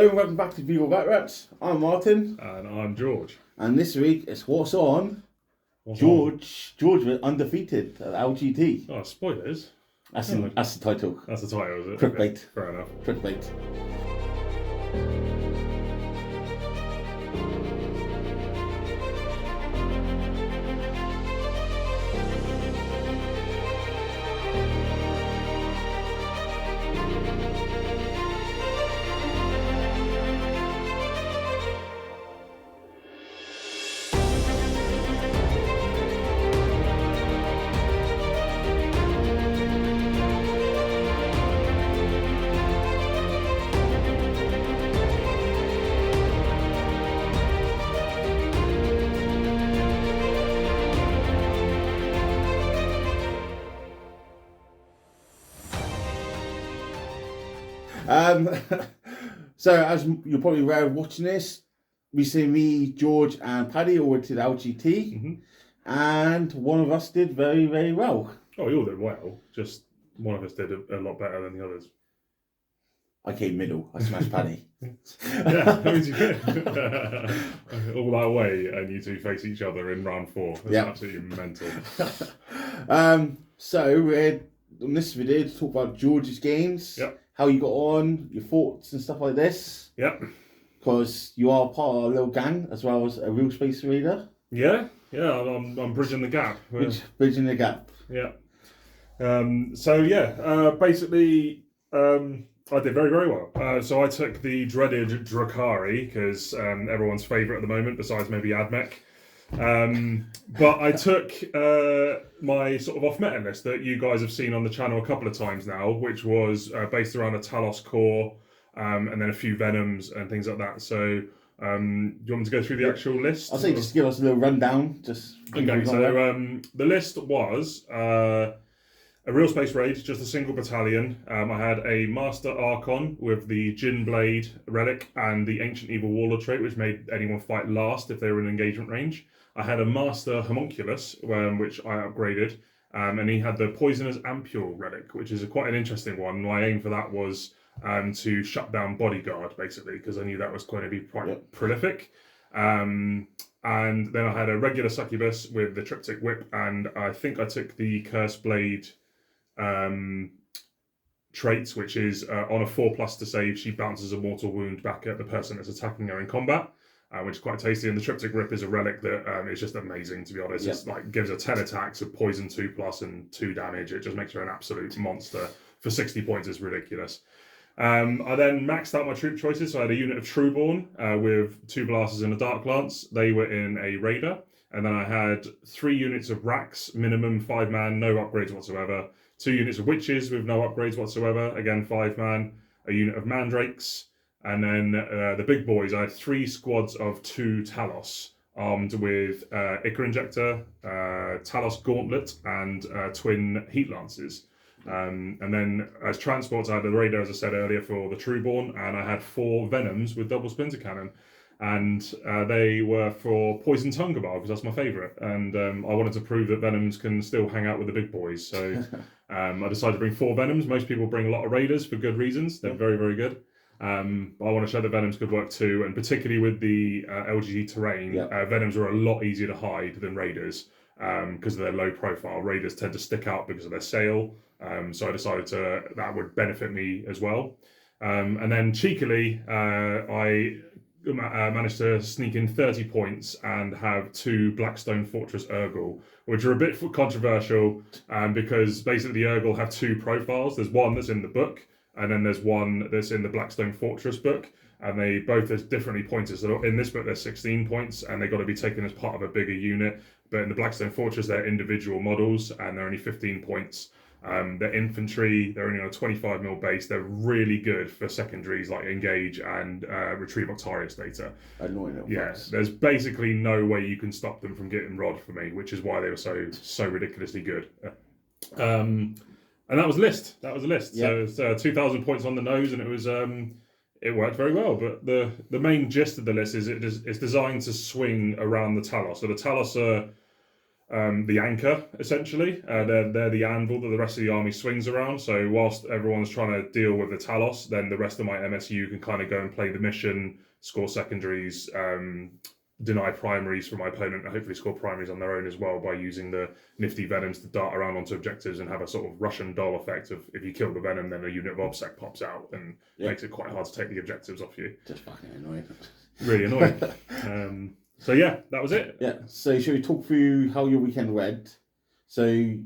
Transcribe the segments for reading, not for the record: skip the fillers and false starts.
Hello and welcome back to Beagle Vet Reps. I'm Martin. And I'm George. And this week it's What's On? George with undefeated at LGT. Oh, spoilers. That's the title. That's the title, is it? Clickbait. Okay, fair enough. Clickbait. So as you're probably aware of watching this, recently me, George and Paddy all went to the LGT and one of us did very, very well. Oh, we all did well. Just one of us did a lot better than the others. I came middle. I smashed Paddy. Yeah, that means you did. All that way and you two face each other in round 4. That's absolutely mental. So we're on this video to talk about George's games. Yep. How you got on, your thoughts and stuff like this. Yep. Because you are part of a little gang as well as a real space raider. Yeah. I'm bridging the gap. Bridging the gap. Yeah. Basically, I did very, very well. So I took the dreaded Drakari because everyone's favourite at the moment, besides maybe Admech. But I took my sort of off-meta list that you guys have seen on the channel a couple of times now, which was based around a Talos core and then a few Venoms and things like that. So do you want me to go through the actual list? I'll say just give us a little rundown. Okay, so the list was a real space raid, just a single battalion. I had a Master Archon with the Jin Blade relic and the Ancient Evil Warlord trait, which made anyone fight last if they were in engagement range. I had a Master Homunculus, which I upgraded, and he had the Poisoner's Ampule relic, which is quite an interesting one. My aim for that was to shut down Bodyguard, basically, because I knew that was going to be quite prolific. And then I had a regular Succubus with the Triptych Whip, and I think I took the Cursed Blade traits, which is on a 4+ to save, she bounces a mortal wound back at the person that's attacking her in combat, which is quite tasty. And the Triptych Rip is a relic that is just amazing, to be honest. It's like gives her 10 attacks with poison 2+ and 2 damage. It just makes her an absolute monster. For 60 points, it's ridiculous. I then maxed out my troop choices. So I had a unit of Trueborn with 2 blasters and a Dark Lance. They were in a Raider. And then I had 3 units of Rax, minimum 5-man, no upgrades whatsoever. 2 units of Witches with no upgrades whatsoever, again 5-man. A unit of Mandrakes. And then the big boys, I had 3 squads of 2 Talos, armed with Ichor Injector, Talos Gauntlet, and twin Heat Lances. And then as transports, I had the Raider, as I said earlier, for the Trueborn, and I had 4 Venoms with double Splinter Cannon. And they were for Poison Tongue Cabal, because that's my favourite. And I wanted to prove that Venoms can still hang out with the big boys. So I decided to bring 4 Venoms. Most people bring a lot of Raiders for good reasons. They're very, very good. But I want to show that Venoms could work too, and particularly with the LGT terrain, Venoms are a lot easier to hide than Raiders because of their low profile. Raiders tend to stick out because of their sail, so I decided that would benefit me as well. And then cheekily, I managed to sneak in 30 points and have 2 Blackstone Fortress Urgal, which are a bit controversial because basically the Urgal have 2 profiles. There's one that's in the book, and then there's one that's in the Blackstone Fortress book, and they both are differently pointed. So in this book, there's 16 points, and they've got to be taken as part of a bigger unit. But in the Blackstone Fortress, they're individual models, and they're only 15 points. They're infantry, they're only on a 25mm base. They're really good for secondaries like Engage and Retrieve Octarius data. Yes, there's basically no way you can stop them from getting Rod for me, which is why they were so ridiculously good. And that was the list. Yep. So 2,000 points on the nose, and it worked very well. But the main gist of the list is it's designed to swing around the Talos. So the Talos are the anchor, essentially. They're the anvil that the rest of the army swings around. So whilst everyone's trying to deal with the Talos, then the rest of my MSU can kind of go and play the mission, score secondaries, deny primaries from my opponent, and hopefully score primaries on their own as well by using the nifty venoms to dart around onto objectives and have a sort of Russian doll effect of if you kill the venom, then a unit of OBSEC pops out and makes it quite hard to take the objectives off you. Just fucking annoying. Really annoying. So yeah, that was it. Yeah. So shall we talk through how your weekend went? So you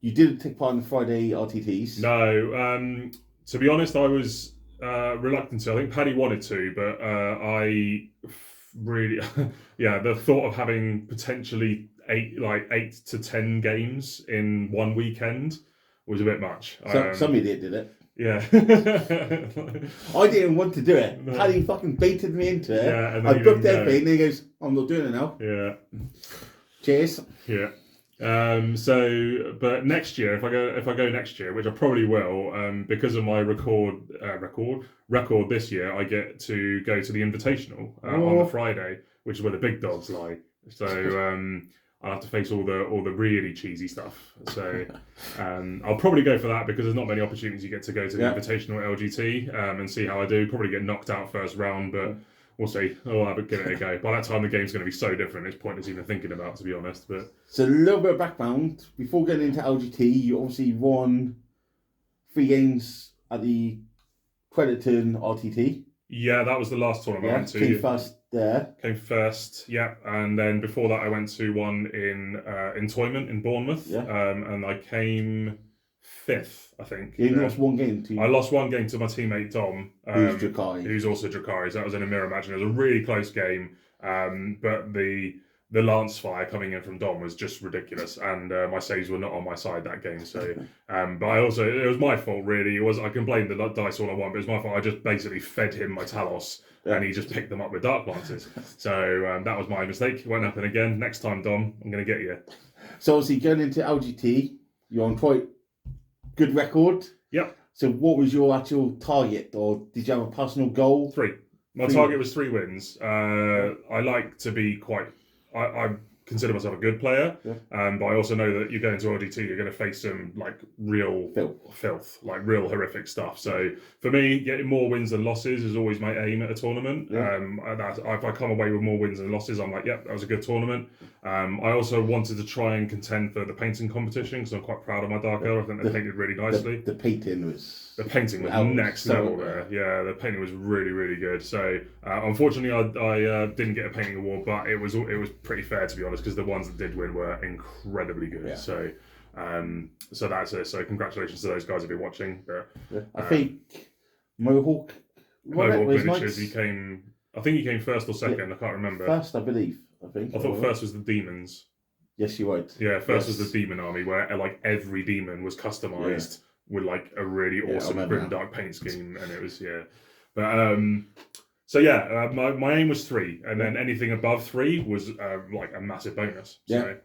didn't take part in the Friday RTTs. No. To be honest, I was reluctant to. I think Paddy wanted to, but I really, the thought of having potentially 8 to 10 games in one weekend was a bit much. Some idiot did it. Yeah. I didn't want to do it. No. Paddy fucking baited me into it. Yeah, and I booked everything and he goes, I'm not doing it now. Yeah. Cheers. Yeah. But next year, if I go next year, which I probably will, because of my record this year, I get to go to the Invitational on the Friday, which is where the big dogs lie. So I'll have to face all the really cheesy stuff. So I'll probably go for that because there's not many opportunities you get to go to the Invitational at LGT and see how I do. Probably get knocked out first round, but we'll see. I'll give it a go. By that time, the game's going to be so different. It's pointless even thinking about, to be honest. But so a little bit of background before getting into LGT, you obviously won 3 games at the Crediton RTT. Yeah, that was the last tournament I went to. Came first there. Came first, yeah. And then before that, I went to one in Toyment in Bournemouth. Yeah. And I came 5th, I think. You lost one game to I lost one game to my teammate Dom, who's Drakari. Who's also Drakari. So that was in a mirror match, and it was a really close game. But the lance fire coming in from Dom was just ridiculous, and my saves were not on my side that game. So, but it was my fault really. I can blame the dice all I want, but it was my fault. I just basically fed him my Talos, and he just picked them up with Dark Lances. So that was my mistake. It won't happen again. Next time, Dom, I'm going to get you. So obviously going into LGT, you're on quite good record. Yep. So what was your actual target, or did you have a personal goal? 3. My target was 3 wins. I like to be quite. I consider myself a good player, but I also know that you go into LGT, you're going to face some like real filth, like real horrific stuff. So for me, getting more wins than losses is always my aim at a tournament. If I come away with more wins than losses, I'm like, that was a good tournament. I also wanted to try and contend for the painting competition because I'm quite proud of my Dark Elf. I think they painted really nicely. The painting was next level there. Yeah, the painting was really, really good. So unfortunately, I didn't get a painting award, but it was pretty fair, to be honest, because the ones that did win were incredibly good. Yeah. So that's it. So congratulations to those guys who've been watching. But I think Mohawk Miniatures. He came first or second. I can't remember. First, I believe. I thought first was the Demons. Yes, you're right. Yeah, first was the Demon Army, where like every demon was customized with like a really awesome grimdark paint scheme, and it was But my aim was 3, and then anything above 3 was like a massive bonus. So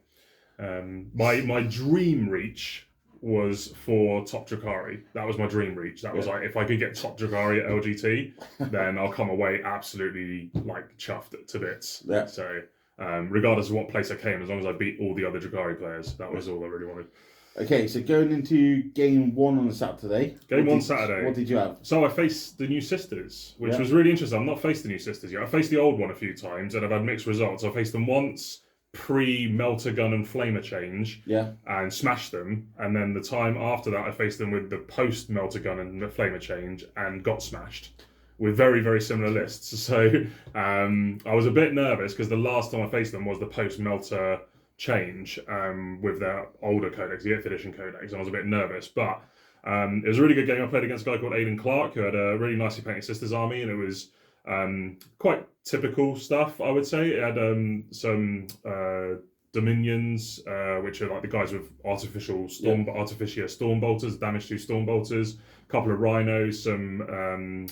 my dream reach was for top Drakari. That was my dream reach. That was like, if I could get top Drakari at LGT, then I'll come away absolutely like chuffed to bits. Yeah. So regardless of what place I came, as long as I beat all the other Drakari players, that was all I really wanted. Okay, so going into game 1 on Saturday. Saturday. What did you have? So I faced the New Sisters, which was really interesting. I've not faced the New Sisters yet. I faced the old one a few times, and I've had mixed results. I faced them once pre-Melter Gun and Flamer change, and smashed them. And then the time after that, I faced them with the post-Melter Gun and Flamer change, and got smashed with very, very similar lists. So I was a bit nervous because the last time I faced them was the post-Melter change with their older codex, the 8th edition codex, and I was a bit nervous, but it was a really good game. I played against a guy called Aidan Clark, who had a really nicely painted Sisters army, and it was quite typical stuff, I would say. It had some Dominions, which are like the guys with Artificia Storm Bolters, damage to Storm Bolters, a couple of Rhinos, some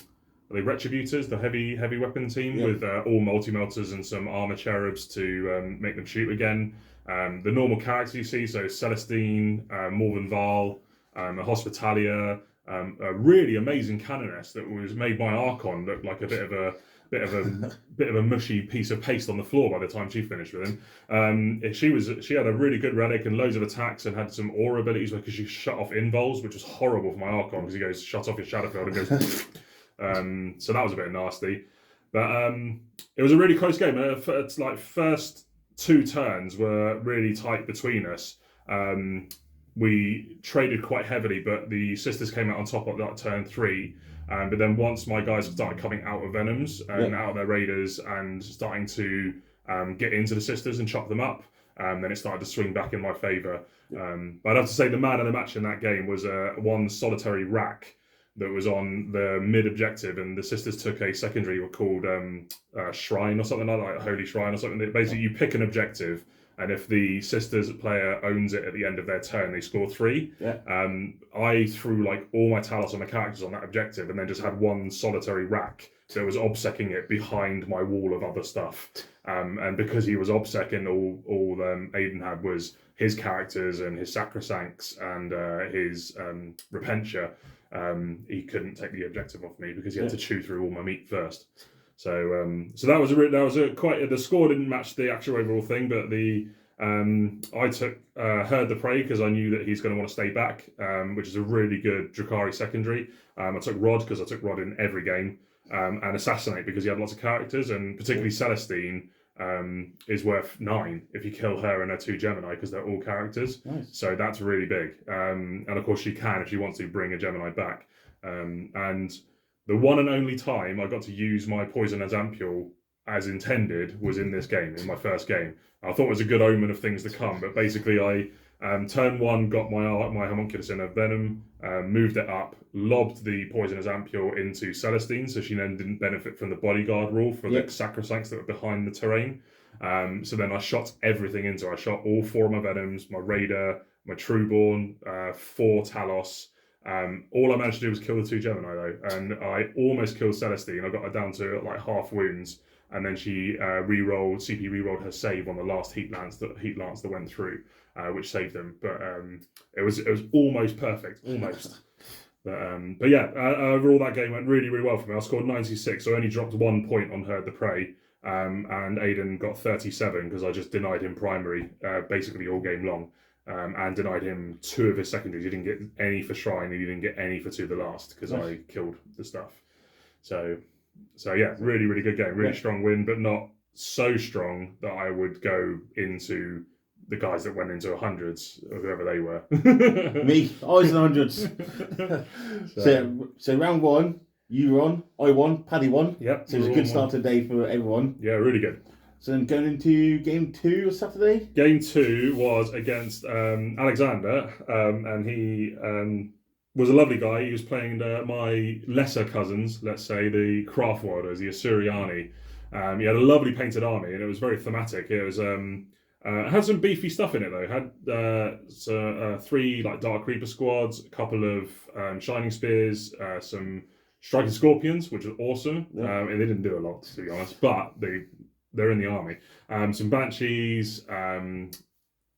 the Retributors, the heavy weapon team, with all multi-melters and some armor cherubs to make them shoot again. The normal characters you see, so Celestine, Morvenn Val, a Hospitalia, a really amazing Canoness that was made my Archon look like a bit of a mushy piece of paste on the floor by the time she finished with him. She had a really good relic and loads of attacks and had some aura abilities because she shut off invols, which was horrible for my Archon because he goes shut off your Shadowfield and goes. So that was a bit nasty, but it was a really close game. It's like first 2 turns were really tight between us. We traded quite heavily, but the sisters came out on top of that turn 3. But then once my guys started coming out of Venoms and out of their Raiders and starting to get into the sisters and chop them up, then it started to swing back in my favour. But I'd have to say the man of the match in that game was one solitary rack that was on the mid-objective, and the sisters took a secondary called Shrine or something like that, Holy Shrine or something. Basically, you pick an objective, and if the sisters player owns it at the end of their turn, they score 3. I threw like all my Talos on the characters on that objective, and then just had one solitary rack that was obsecking it behind my wall of other stuff. And because he was obsecking, all Aiden had was his characters and his Sacrosancts and his Repentia. He couldn't take the objective off me because he had to chew through all my meat first. So that was the score didn't match the actual overall thing, but I took Heard the Prey because I knew that he's going to want to stay back, which is a really good Drakari secondary. I took Rod because I took Rod in every game, and Assassinate because he had lots of characters, and particularly Celestine is worth 9 if you kill her and her 2 Gemini because they're all characters. Nice. So that's really big. And of course she can, if she wants to, bring a Gemini back. And the one and only time I got to use my Poison Azampule as intended was in this game, in my first game. I thought it was a good omen of things to come, but basically I turn 1 got my Homunculus in a Venom, moved it up, lobbed the Poison Azampule into Celestine, so she then didn't benefit from the bodyguard rule for the Sacrosancts that were behind the terrain. So then I shot everything into her. I shot all 4 of my Venoms, my Raider, my Trueborn, 4 Talos. All I managed to do was kill the 2 Gemini though, and I almost killed Celestine. I got her down to like half wounds, and then she CP re-rolled her save on the last heat lance that went through, which saved them. But it was almost perfect, almost. But yeah, overall that game went really, really well for me. I scored 96, so I only dropped 1 point on Heard the Prey, and Aiden got 37 because I just denied him primary basically all game long. And denied him 2 of his secondaries. He didn't get any for Shrine, and he didn't get any for 2 the last because I killed the stuff. So yeah, really, really good game. Really strong win, but not so strong that I would go into the guys that went into 100s, or whoever they were. Me, I was in 100s. So round 1, you won, I won, Paddy won. Yep. So it was a good start today for everyone. Yeah, really good. So then going into game 2 of Saturday? Game 2 was against Alexander, and he was a lovely guy. He was playing my lesser cousins, let's say, the Craft Wilders, the Asuriani. He had a lovely painted army, and it was very thematic. It was had some beefy stuff in it, though. It had 3 like Dark Reaper squads, a couple of Shining Spears, some Striking Scorpions, which was awesome. And they didn't do a lot, to be honest, but they're in the army. Some Banshees,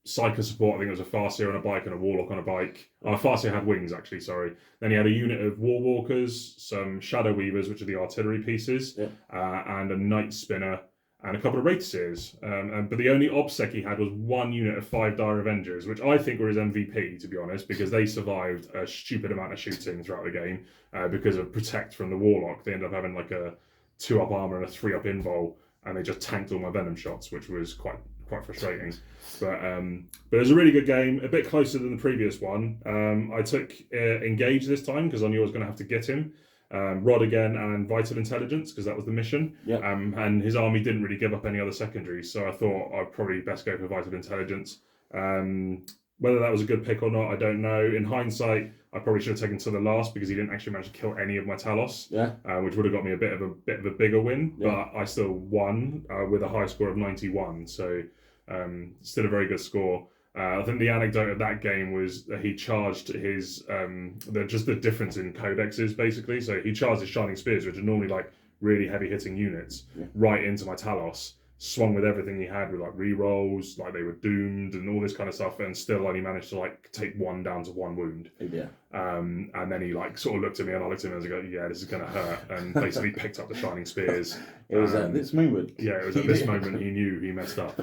Psycho support. I think it was a Farseer on a bike and a Warlock on a bike. Farseer had wings, actually, sorry. Then he had a unit of Warwalkers, some Shadow Weavers, which are the artillery pieces, and a Night Spinner, and a couple of Wraithseers. But the only OBSEC he had was 1 unit of 5 Dire Avengers, which I think were his MVP, to be honest, because they survived a stupid amount of shooting throughout the game because of Protect from the Warlock. They ended up having like a 2-up armor and a 3-up invul, and they just tanked all my Venom shots, which was quite frustrating. But it was a really good game, a bit closer than the previous one. I took Engage this time because I knew I was going to have to get him. Rod again and Vital Intelligence because that was the mission. And his army didn't really give up any other secondaries, so I thought I'd probably best go for Vital Intelligence. Whether that was a good pick or not, I don't know. In hindsight, I probably should have taken to the last because he didn't actually manage to kill any of my Talos, which would have got me a bit of a bigger win. But I still won with a high score of 91, so still a very good score. I think the anecdote of that game was that he charged his just the difference in codexes basically. So he charged his Shining Spears, which are normally like really heavy hitting units, right into my Talos. swung with everything he had, with like re-rolls, like they were doomed and all this kind of stuff, and still only managed to like take one down to 1 wound. Yeah. And then he like sort of looked at me, and I looked at him and I was like, yeah, this is gonna hurt, and basically picked up the Shining Spears. It was at this moment. Yeah, it was at this moment he knew he messed up.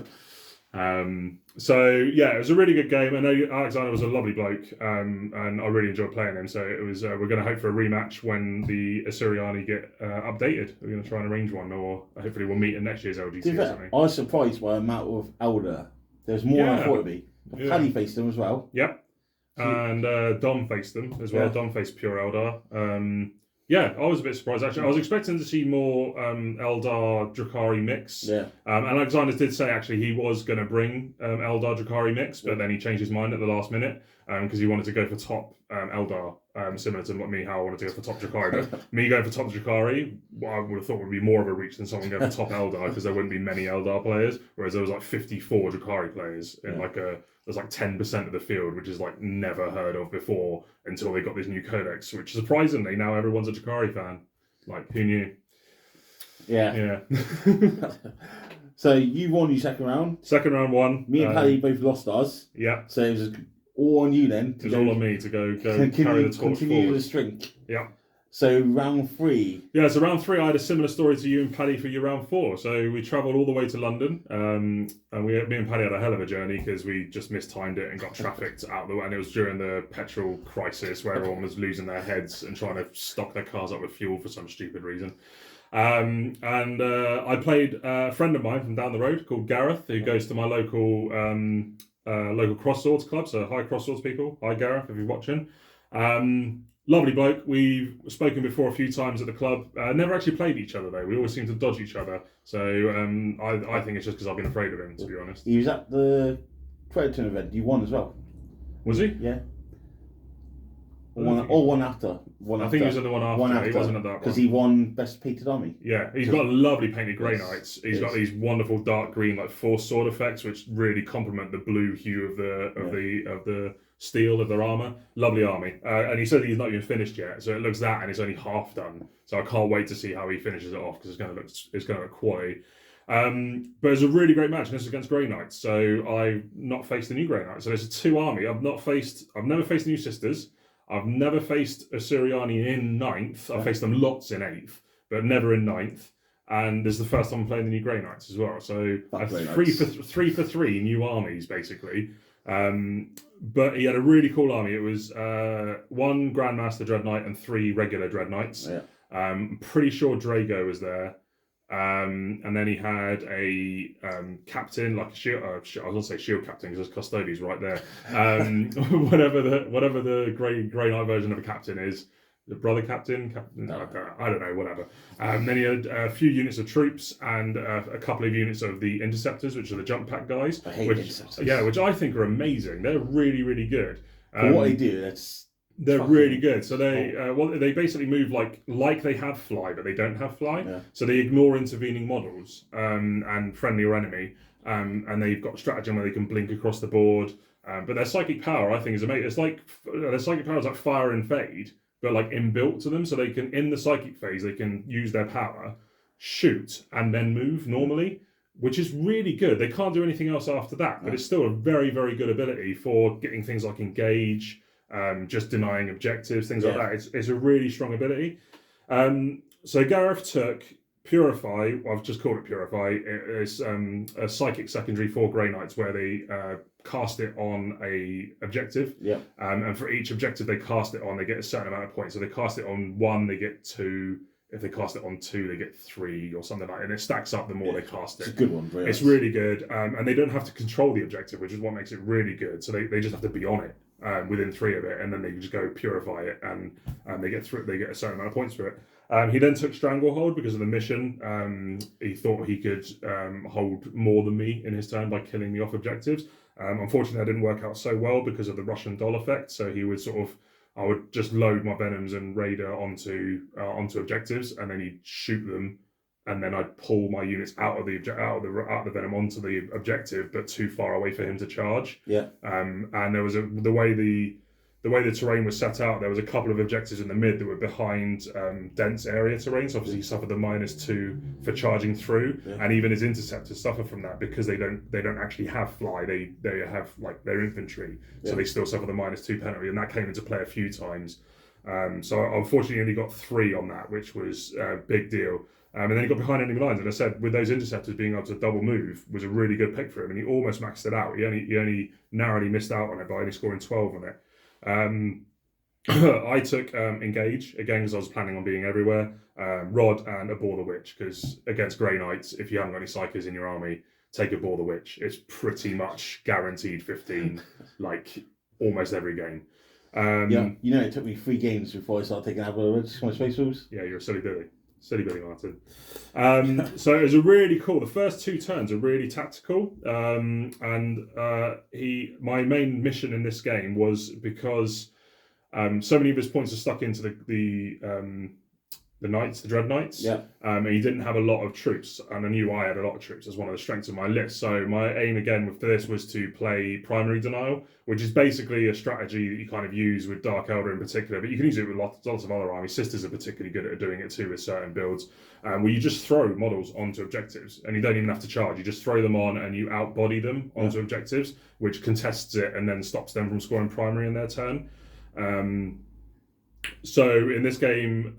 So yeah, it was a really good game. I know Alexander was a lovely bloke, and I really enjoyed playing him. So it was. We're going to hope for a rematch when the Assyriani get updated. We're going to try and arrange one, or hopefully we'll meet in next year's LGC or something. I was surprised by the amount of Elder. There's more than I thought it'd be. Paddy faced them as well. Yep, and Dom faced them as well. Dom faced Pure Eldar. Yeah, I was a bit surprised actually. I was expecting to see more Eldar Drakari mix. Yeah. And Alexander did say actually he was going to bring Eldar Drakari mix, but then he changed his mind at the last minute because he wanted to go for top Eldar, similar to me, how I wanted to go for top Drakari. But me going for top Drakari, what I would have thought would be more of a reach than someone going for top Eldar, because there wouldn't be many Eldar players, whereas there was like 54 Drakari players in there's like 10% of the field, which is like never heard of before until they got this new codex, which surprisingly now everyone's a Drakari fan. Like, who knew? Yeah. So you won your second round. Second round won. Me and Paddy both lost ours. Yeah. So it was all on you then. It was all on me to go carry the torch continue forward. the string. Yeah. So round 3. Yeah, so round 3, I had a similar story to you and Paddy for your round 4. So we travelled all the way to London, and me and Paddy had a hell of a journey because we just mistimed it and got trafficked out the way. And it was during the petrol crisis where everyone was losing their heads and trying to stock their cars up with fuel for some stupid reason. I played a friend of mine from down the road called Gareth, who goes to my local cross swords club, so hi cross swords people. Hi Gareth, if you're watching. Lovely bloke. We've spoken before a few times at the club. Never actually played each other though. We always seem to dodge each other. So I think it's just because I've been afraid of him, to be honest. He was at the Predator event. You won as well. Was he? Yeah. One after. I think he was in the one after. He wasn't at that one. Because he won Best Painted Army. Yeah, he's got lovely painted Grey Knights. He's got these wonderful dark green like force sword effects, which really complement the blue hue of the steel of their armour. Lovely army. And he said he's not even finished yet, so it looks that, and it's only half done. So I can't wait to see how he finishes it off, because it's going to look quality. But it's a really great match, and this is against Grey Knights. So I've not faced the new Grey Knights. So there's a 2 army. I've never faced the New Sisters. I've never faced Assyriani in 9th. I've faced them lots in 8th, but never in 9th. And this is the first time I'm playing the new Grey Knights as well. So three for three new armies, basically. But he had a really cool army. It was 1 Grandmaster Dread Knight and 3 regular Dread Knights. Yeah. I'm pretty sure Drago was there. And then he had a captain, like a shield. I was going to say shield captain because there's Custodes right there. Whatever the Grey Knight version of a captain is, the brother captain. No. I don't know. Whatever. Then he had a few units of troops and a couple of units of the interceptors, which are the jump pack guys. I hate interceptors. Yeah, which I think are amazing. They're really, really good. For what they do, they're really good. So they basically move like they have fly, but they don't have fly. Yeah. So they ignore intervening models and friendly or enemy. And they've got stratagem where they can blink across the board. But their psychic power, I think, is amazing. It's like their psychic power is like fire and fade, but like inbuilt to them. So they can, in the psychic phase, they can use their power, shoot, and then move normally, which is really good. They can't do anything else after that, but it's still a very, very good ability for getting things like engage. Just denying objectives, things like that. It's a really strong ability. So Gareth took Purify. Well, I've just called it Purify. It's a psychic secondary for Grey Knights where they cast it on a objective. Yeah. And for each objective they cast it on, they get a certain amount of points. So they cast it on 1, they get 2. If they cast it on 2, they get 3 or something like that. And it stacks up the more they cast it. It's a good one. Really. It's really good. And they don't have to control the objective, which is what makes it really good. So they just have to be on it. Within 3 of it, and then they can just go purify it, and they get a certain amount of points for it. He then took Stranglehold because of the mission. He thought he could hold more than me in his turn by killing me off objectives. Unfortunately, that didn't work out so well because of the Russian doll effect. So he would I would just load my Venoms and Raider onto objectives, and then he'd shoot them. And then I'd pull my units out of the Venom onto the objective, but too far away for him to charge. Yeah. And there was the way the the way the terrain was set out, there was a couple of objectives in the mid that were behind dense area terrain. So obviously he suffered the -2 for charging through, and even his interceptors suffer from that because they don't actually have fly. They have like their infantry, so they still suffer the -2 penalty, and that came into play a few times. So I unfortunately only got 3 on that, which was a big deal. And then he got behind enemy lines, and I said with those interceptors being able to double move was a really good pick for him, and he almost maxed it out. He only narrowly missed out on it by only scoring 12 on it. I took Engage again because I was planning on being everywhere. Rod and Abhor the Witch, because against Grey Knights, if you haven't got any psychers in your army, take Abhor the Witch. It's pretty much guaranteed 15, like almost every game. It took me 3 games before I started taking Abhor the Witch. My space moves. Yeah, you're a silly Billy. Silly Billy Martin. So it was a really cool. The first 2 turns are really tactical, my main mission in this game was because so many of his points are stuck into the knights, the dread knights. And he didn't have a lot of troops, and I knew I had a lot of troops as one of the strengths of my list. So my aim again for this was to play primary denial, which is basically a strategy that you kind of use with Dark Elder in particular, but you can use it with lots of other armies. Sisters are particularly good at doing it too with certain builds, where you just throw models onto objectives, and you don't even have to charge. You just throw them on, and you outbody them onto objectives, which contests it and then stops them from scoring primary in their turn. So in this game,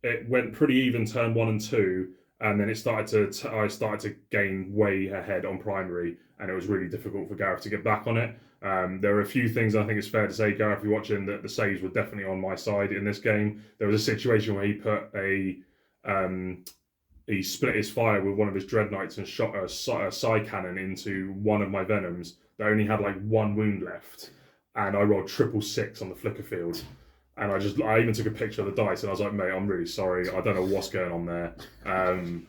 it went pretty even turn 1 and 2, and then I started to gain way ahead on primary, and it was really difficult for Gareth to get back on it. There are a few things I think it's fair to say, Gareth, if you're watching, that the saves were definitely on my side in this game. There was a situation where he put he split his fire with one of his dread knights and shot a side cannon into one of my venoms that only had like 1 wound left. And I rolled 666 on the flicker field. And I even took a picture of the dice, and I was like, mate, I'm really sorry. I don't know what's going on there. And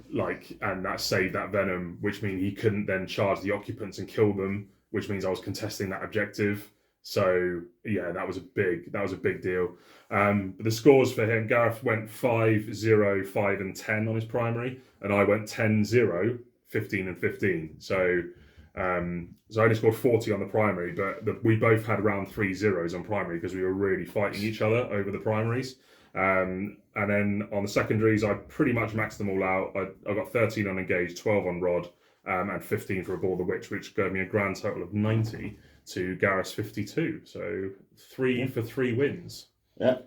that saved that venom, which means he couldn't then charge the occupants and kill them, which means I was contesting that objective. So yeah, that was a big deal. But the scores for him, Gareth went 5, 0, 5 and 10 on his primary, and I went 10, 0, 15 and 15. So I only scored 40 on the primary, but we both had around 3 zeros on primary because we were really fighting each other over the primaries. And then on the secondaries, I pretty much maxed them all out. I got 13 on Engage, 12 on Rod, and 15 for Abhor the Witch, which gave me a grand total of 90 to Gareth's 52. So 3 for 3 wins. Yeah.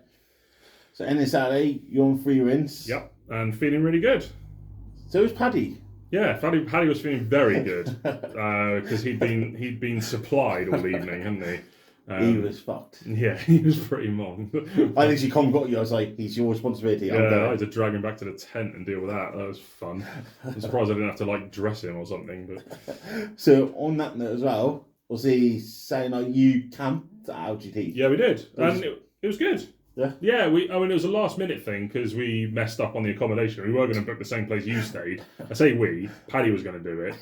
So ending Saturday, you're on 3 wins. Yep, and feeling really good. So is Paddy. Yeah, Paddy was feeling very good because he'd been supplied all evening, hadn't he? He was fucked. Yeah, he was pretty mong. I literally come got you. I was like, "He's your responsibility." Yeah, I had to drag him back to the tent and deal with that. That was fun. I'm surprised I didn't have to like dress him or something. But so on that note as well, was he saying like you camped at LGT? Yeah, we did, and it was good. Yeah. Yeah, it was a last minute thing because we messed up on the accommodation. We were going to book the same place you stayed. I say we, Paddy was going to do it.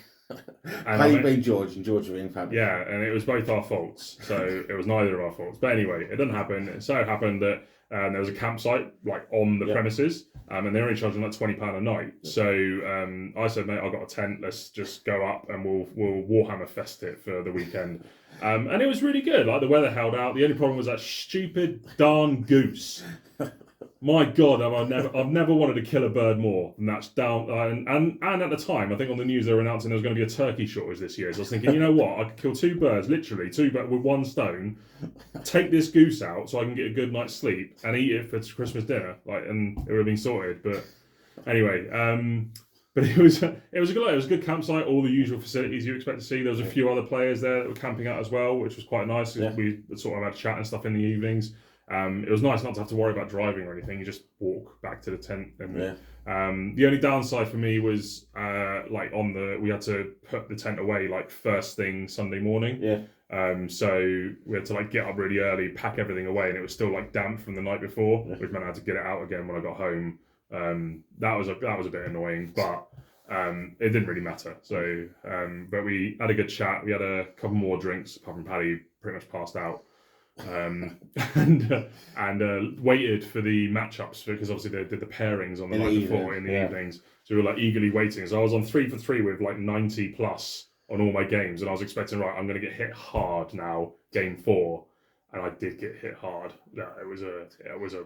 Paddy being George and George being Paddy. Yeah, and it was both our faults. So it was neither of our faults. But anyway, it didn't happen. It so happened that there was a campsite like on the premises, and they're only charging like £20 a night. So I said, mate, I've got a tent. Let's just go up and we'll Warhammer Fest it for the weekend. And it was really good. Like the weather held out. The only problem was that stupid darn goose. My God, I've never wanted to kill a bird more than that's down. And at the time, I think on the news they were announcing there was going to be a turkey shortage this year. So I was thinking, you know what? I could kill 2 birds, literally 2 birds with 1 stone. Take this goose out so I can get a good night's sleep and eat it for Christmas dinner. And it would have been sorted. But anyway, but it was a good campsite. All the usual facilities you expect to see. There was a few other players there that were camping out as well, which was quite nice. Yeah. We sort of had a chat and stuff in the evenings. It was nice not to have to worry about driving or anything. You just walk back to the tent. And the only downside for me was we had to put the tent away like first thing Sunday morning. Yeah. So we had to like get up really early, pack everything away, and it was still like damp from the night before, which meant I had to get it out again when I got home. That was a bit annoying, but it didn't really matter. So, but we had a good chat. We had a couple more drinks. Apart from Paddy, pretty much passed out. And waited for the matchups because obviously they did the pairings on the night before in the evenings. So we were like eagerly waiting. So I was on 3 for 3 with like 90 plus on all my games, and I was expecting I'm going to get hit hard now, game 4. and I did get hit hard. Yeah, it was a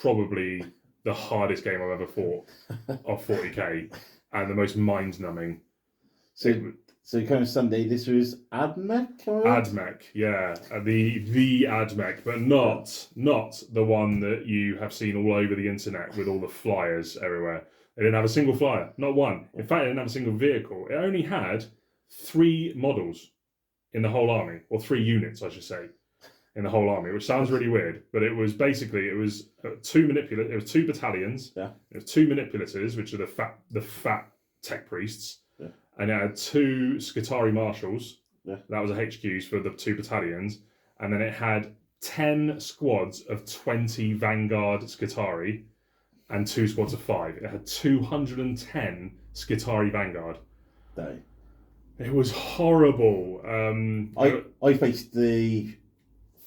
probably the hardest game I've ever fought of 40k, and the most mind-numbing. So kind of Sunday, this was Admech? Admech, yeah. The Admech, but not the one that you have seen all over the internet with all the flyers everywhere. They didn't have a single flyer, not one. In fact, it didn't have a single vehicle. It only had 3 models in the whole army, or 3 units, I should say, in the whole army, which sounds really weird, but it was 2 battalions. Yeah. It was 2 manipulators, which are the fat tech priests. Yeah. And it had 2 Skitarii marshals. Yeah. That was a HQs for the 2 battalions. And then it had 10 squads of 20 Vanguard Skitarii and 2 squads of 5. It had 210 Skitarii Vanguard. No. It was horrible. I faced the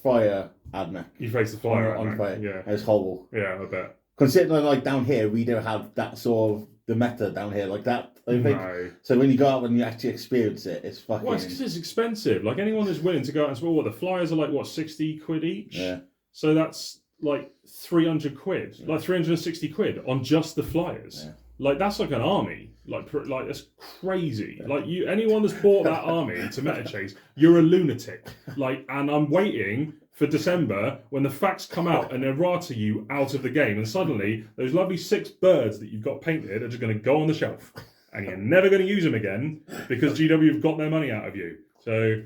fire Admech. You faced the flyer on fire. Yeah. It was horrible. Yeah, I bet. Considering like down here, we don't have that sort of the meta down here like that. I think. No. So when you go out and you actually experience it, it's fucking. Well, it's because it's expensive. Like anyone who's willing to go out and sport, the flyers are like what, 60 quid each? Yeah. So that's like 300 quid, like 360 quid on just the flyers. Yeah. Like that's like an army. Like that's crazy. Yeah. Like anyone that's bought that army to meta chase, you're a lunatic. Like, and I'm waiting for December when the facts come out and errata you out of the game, and suddenly those lovely 6 birds that you've got painted are just going to go on the shelf, and you're never going to use them again because GW have got their money out of you. So,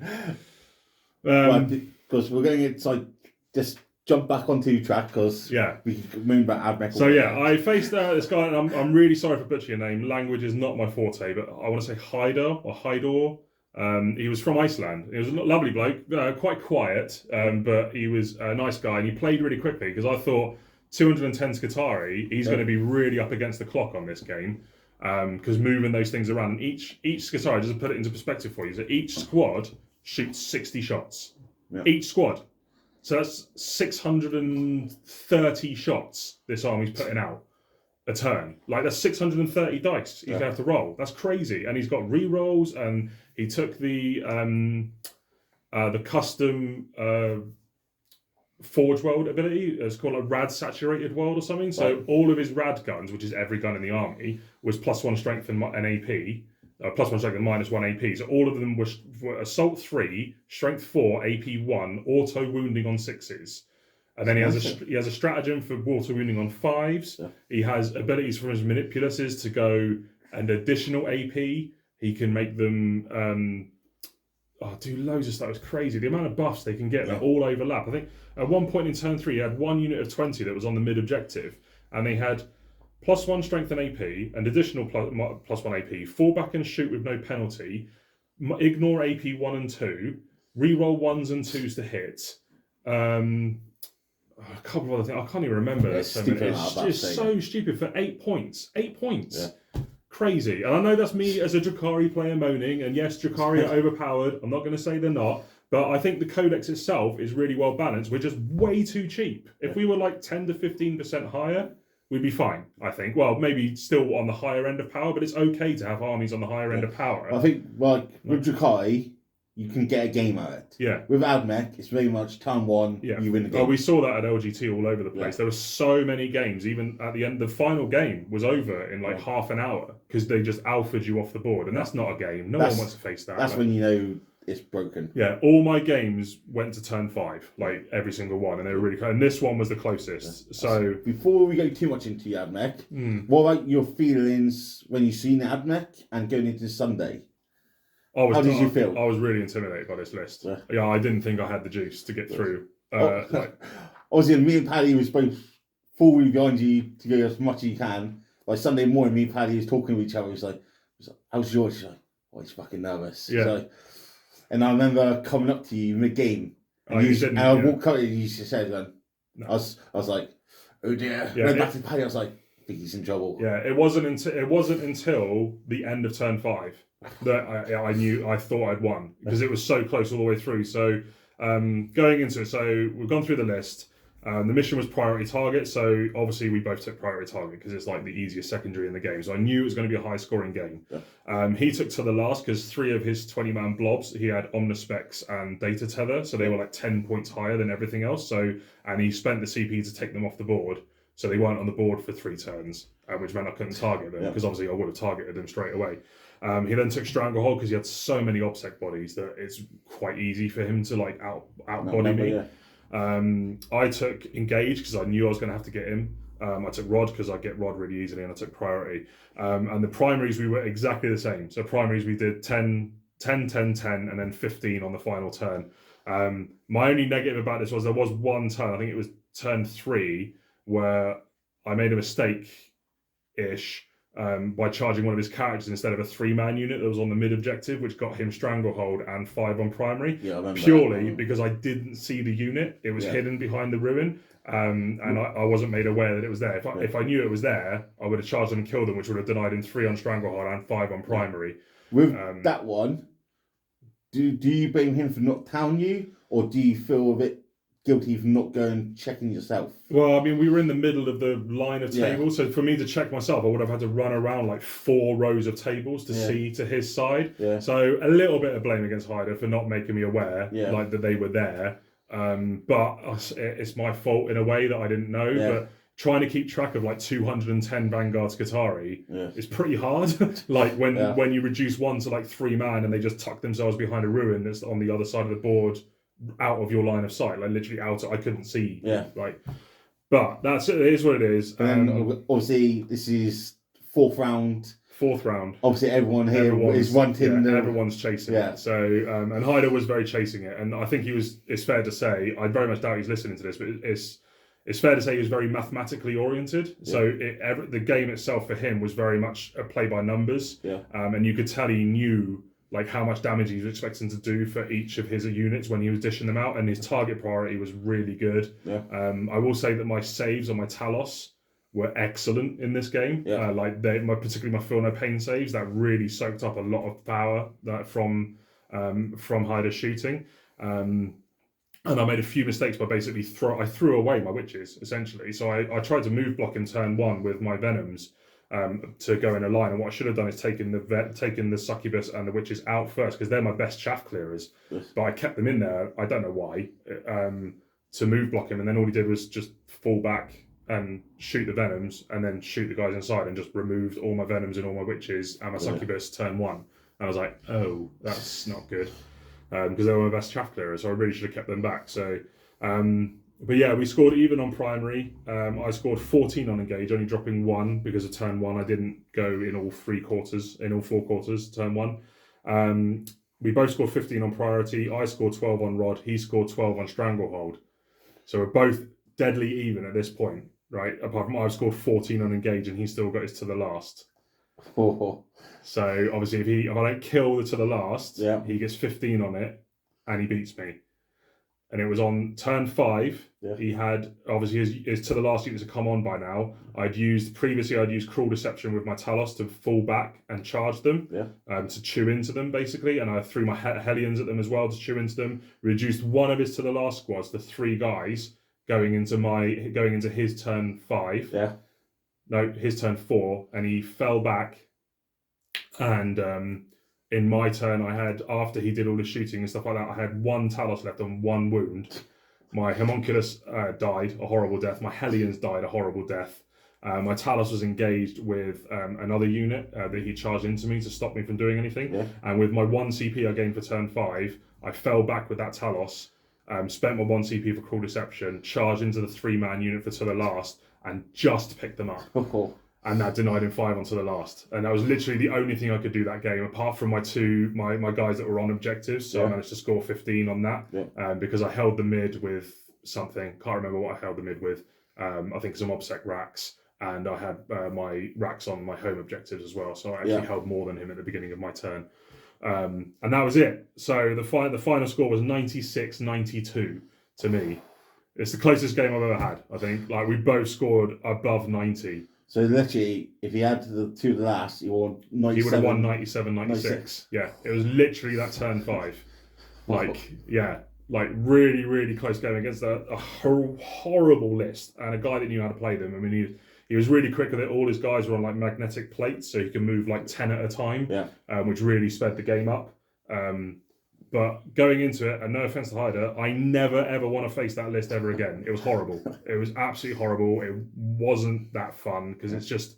because we're going to like just jump back onto track because we can remember Admech. So I faced this guy, and I'm really sorry for butchering your name. Language is not my forte, but I want to say Hydor. He was from Iceland. He was a lovely bloke, quite quiet, but he was a nice guy, and he played really quickly because I thought 210 Skitarii, he's going to be really up against the clock on this game because moving those things around. And each Skitarii, just to put it into perspective for you, so each squad shoots 60 shots. Yeah. Each squad. So that's 630 shots this army's putting out a turn. Like that's 630 dice he's gonna have to roll. That's crazy. And he's got re-rolls, and he took the custom Forge World ability. It's called a Rad Saturated World or something. So all of his Rad guns, which is every gun in the army, was +1 strength and an AP. +1 strength and -1 AP. So all of them were Assault 3, Strength 4, AP 1, auto wounding on 6s. And then he has a stratagem for auto wounding on 5s. Yeah. He has abilities from his manipulators to go an additional AP. He can make them do loads of stuff. It's crazy. The amount of buffs they can get that all overlap. I think at one point in turn 3, he had 1 unit of 20 that was on the mid objective, and they had +1 strength and AP, and additional +1 AP, fall back and shoot with no penalty, ignore AP 1 and 2, reroll 1s and 2s to hit. A couple of other things. I can't even remember. It's just so stupid for 8 points. 8 points. Yeah. Crazy. And I know that's me as a Drukhari player moaning, and yes, Drukhari are overpowered. I'm not going to say they're not. But I think the codex itself is really well balanced. We're just way too cheap. If we were like 10 to 15% higher, we'd be fine, I think. Well, maybe still on the higher end of power, but it's okay to have armies on the higher end of power. I think, like, with Drukhari, you can get a game out of it. Yeah. With Admech, it's very much turn 1, you win the game. Well, we saw that at LGT all over the place. Yeah. There were so many games, even at the end, the final game was over in like half an hour because they just alphaed you off the board, and that's not a game. No one wants to face that. That's when you know it's broken. Yeah, all my games went to turn 5, like every single one, and they were really close. And this one was the closest. Yeah. So before we go too much into Admech, what about your feelings when you seen Admech and going into Sunday? How did you feel? I was really intimidated by this list. Yeah, I didn't think I had the juice to get through. Obviously, me and Paddy was both full behind you to go as much as you can. Like Sunday morning, me and Paddy was talking to each other. He's like, "How's George?" She's like, "Oh, he's fucking nervous." Yeah. And I remember coming up to you mid-game, and I walked up and you said, no. I was like, "Oh dear." Yeah, back to Paddy, I was like, "I think he's in trouble." Yeah, it wasn't until the end of turn 5 that I thought I'd won because it was so close all the way through. So going into it, so we've gone through the list. The mission was priority target, so obviously we both took priority target because it's like the easiest secondary in the game. So I knew it was going to be a high scoring game. Yeah. He took to the last because 3 of his 20-man blobs, he had Omnispecs and Data Tether, so they were like 10 points higher than everything else. So, and he spent the CP to take them off the board, so they weren't on the board for 3 turns, which meant I couldn't target them because obviously I would have targeted them straight away. He then took Stranglehold because he had so many OBSEC bodies that it's quite easy for him to like outbody me. Yeah. I took Engage because I knew I was going to have to get him. I took Rod because I get Rod really easily, and I took Priority. And the primaries, we were exactly the same. So primaries, we did 10, 10, 10, 10, and then 15 on the final turn. My only negative about this was there was one turn, I think it was turn 3, where I made a mistake-ish by charging one of his characters instead of a 3-man unit that was on the mid objective, which got him Stranglehold and 5 on primary. Yeah, I remember purely that. because I didn't see the unit. It was hidden behind the ruin, and I wasn't made aware that it was there. If I knew it was there, I would have charged them and killed them, which would have denied him 3 on Stranglehold and 5 on primary. With that one, do you blame him for not telling you, or do you feel a bit guilty for not going checking yourself? Well, I mean, we were in the middle of the line of tables, so for me to check myself, I would have had to run around like 4 rows of tables to see to his side. Yeah. So a little bit of blame against Hyder for not making me aware, like that they were there. But it's my fault in a way that I didn't know. But trying to keep track of like 210 Vanguard Skitarii is pretty hard. Like when you reduce one to like 3-man and they just tuck themselves behind a ruin that's on the other side of the board, out of your line of sight, like literally out. I couldn't see. But it is what it is. And then obviously this is fourth round. Obviously everyone here is wanting. Everyone's chasing it. So and Hyder was very chasing it, and I think he was. It's fair to say, I very much doubt he's listening to this, but it's fair to say he was very mathematically oriented. So the game itself for him was very much a play by numbers. And you could tell he knew like how much damage he was expecting to do for each of his units when he was dishing them out, and his target priority was really good. I will say that my saves on my Talos were excellent in this game. Particularly my Feel No Pain saves, that really soaked up a lot of power that from Hyder's shooting. And I made a few mistakes by basically I threw away my witches essentially. So I tried to move block in turn 1 with my venoms. To go in a line, and what I should have done is taken the succubus and the witches out first because they're my best chaff clearers. But I kept them in there. I don't know why. To move block him, and then all he did was just fall back and shoot the venoms, and then shoot the guys inside, and just removed all my venoms and all my witches and my succubus turn 1. And I was like, oh, that's not good because they were my best chaff clearers, so I really should have kept them back. So. But yeah, we scored even on primary. I scored 14 on engage, only dropping 1 because of turn 1. I didn't go in all 4 quarters, turn 1. We both scored 15 on priority. I scored 12 on rod. He scored 12 on stranglehold. So we're both deadly even at this point, right? Apart from I've scored 14 on engage and he still got his to the last. So obviously if I don't kill the to the last, he gets 15 on it and he beats me. And it was on turn 5. He had obviously his to the last units had come on by now. I'd used Cruel Deception with my Talos to fall back and charge them, to chew into them basically. And I threw my Hellions at them as well to chew into them. Reduced one of his to the last squads to 3 guys going into his turn 5. No, his turn 4, and he fell back. And in my turn, I had, after he did all the shooting and stuff like that, I had 1 Talos left on 1 wound. My Homunculus died a horrible death. My Hellions died a horrible death. My Talos was engaged with another unit that he charged into me to stop me from doing anything. And with my 1 CP I gained for turn 5, I fell back with that Talos, spent my 1 CP for Cruel Deception, charged into the 3-man unit for to the last, and just picked them up. And that denied him 5 onto the last. And that was literally the only thing I could do that game, apart from my guys that were on objectives. So I managed to score 15 on that because I held the mid with something. Can't remember what I held the mid with. I think some OBSEC racks. And I had my racks on my home objectives as well. So I actually held more than him at the beginning of my turn. And that was it. So the final score was 96-92 to me. It's the closest game I've ever had, I think. Like, we both scored above 90. So literally, if he had the 2 to the last, he won 97. He would have won 97, 96. Yeah, it was literally that turn 5. Like, yeah. like really, really close game against a horrible list and a guy that knew how to play them. I mean, he was really quick with it. All his guys were on like magnetic plates, so he could move like 10 at a time, which really sped the game up. But going into it, and no offense to Hyder, I never ever want to face that list ever again. It was horrible. It was absolutely horrible. It wasn't that fun because it's just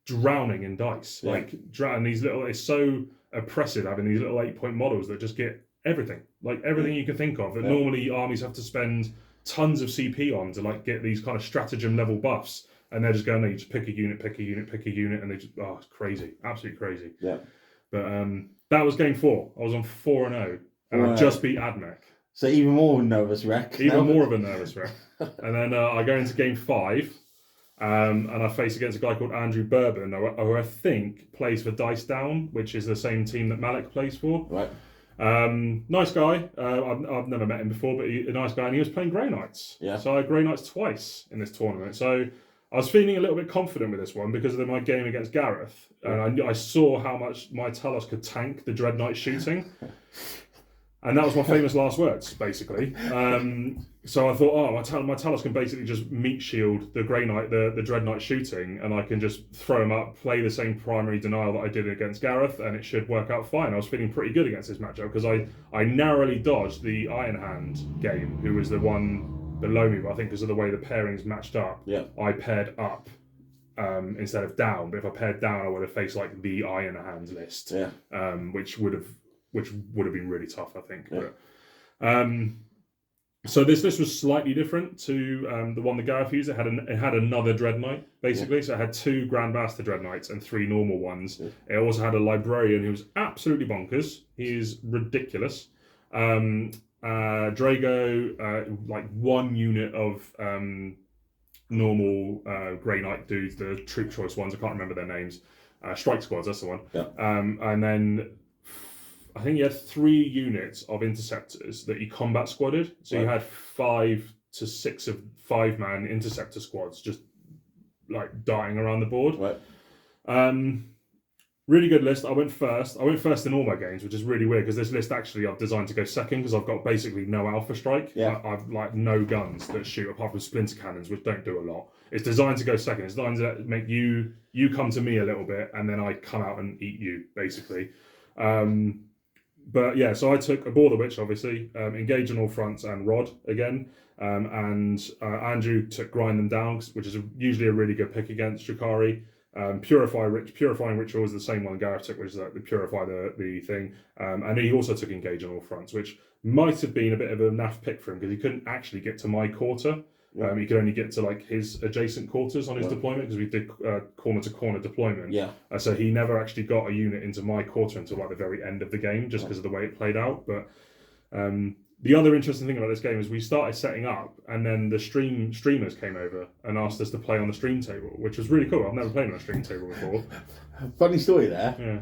drowning in dice. Like drowning these little. It's so oppressive having these little 8-point models that just get everything, like everything you can think of. That normally armies have to spend tons of CP on to like get these kind of stratagem level buffs, and they're just going, no, you just pick a unit, and they just it's crazy, absolutely crazy. Yeah. But that was game 4. I was on 4-0, and I just beat Admech. So even more of a nervous wreck. Even more of a nervous wreck. And then I go into game 5, and I face against a guy called Andrew Bourbon, who I think plays for Dice Down, which is the same team that Malik plays for. Right. Nice guy. I've never met him before, but a nice guy, and he was playing Grey Knights. Yeah. So I had Grey Knights twice in this tournament. So I was feeling a little bit confident with this one because of my game against Gareth, and I saw how much my Talos could tank the Dread Knight shooting, and that was my famous last words, basically. So I thought, my Talos can basically just meat shield the Grey Knight, the Dread Knight shooting, and I can just throw him up, play the same primary denial that I did against Gareth, and it should work out fine. I was feeling pretty good against this matchup because I narrowly dodged the Iron Hand game, who was the one below me, but I think because of the way the pairings matched up, I paired up instead of down. But if I paired down, I would have faced like the Iron Hand list, which would have been really tough, I think. Yeah. But, so this list was slightly different to the one that Gareth used. It had another Dread Knight, basically. So it had 2 Grandmaster Dread Knights and 3 normal ones. It also had a Librarian who was absolutely bonkers. He is ridiculous. Drago, like 1 unit of normal Grey Knight dudes, the troop choice ones, I can't remember their names. Strike squads, that's the one. Yeah. And then I think he had 3 units of interceptors that he combat squadded. So you had 5 to 6 of 5-man interceptor squads just like dying around the board. Right. Really good list. I went first in all my games, which is really weird because this list actually I've designed to go second because I've got basically no alpha strike. Yeah. I've like no guns that shoot apart from splinter cannons, which don't do a lot. It's designed to go second. It's designed to make you come to me a little bit and then I come out and eat you, basically. But yeah, so I took a Border Witch, obviously, Engage on all fronts and Rod again. And Andrew took Grind Them Down, which is usually a really good pick against Drakari. Purifying Ritual is the same one Gareth took, which is like the Purify the thing. And he also took Engage on all fronts, which might have been a bit of a naff pick for him because he couldn't actually get to my quarter. He could only get to like his adjacent quarters on his deployment because we did corner to corner deployment. So he never actually got a unit into my quarter until like the very end of the game, just because of the way it played out. But the other interesting thing about this game is we started setting up, and then the streamers came over and asked us to play on the stream table, which was really cool. I've never played on a stream table before. Funny story there. Yeah.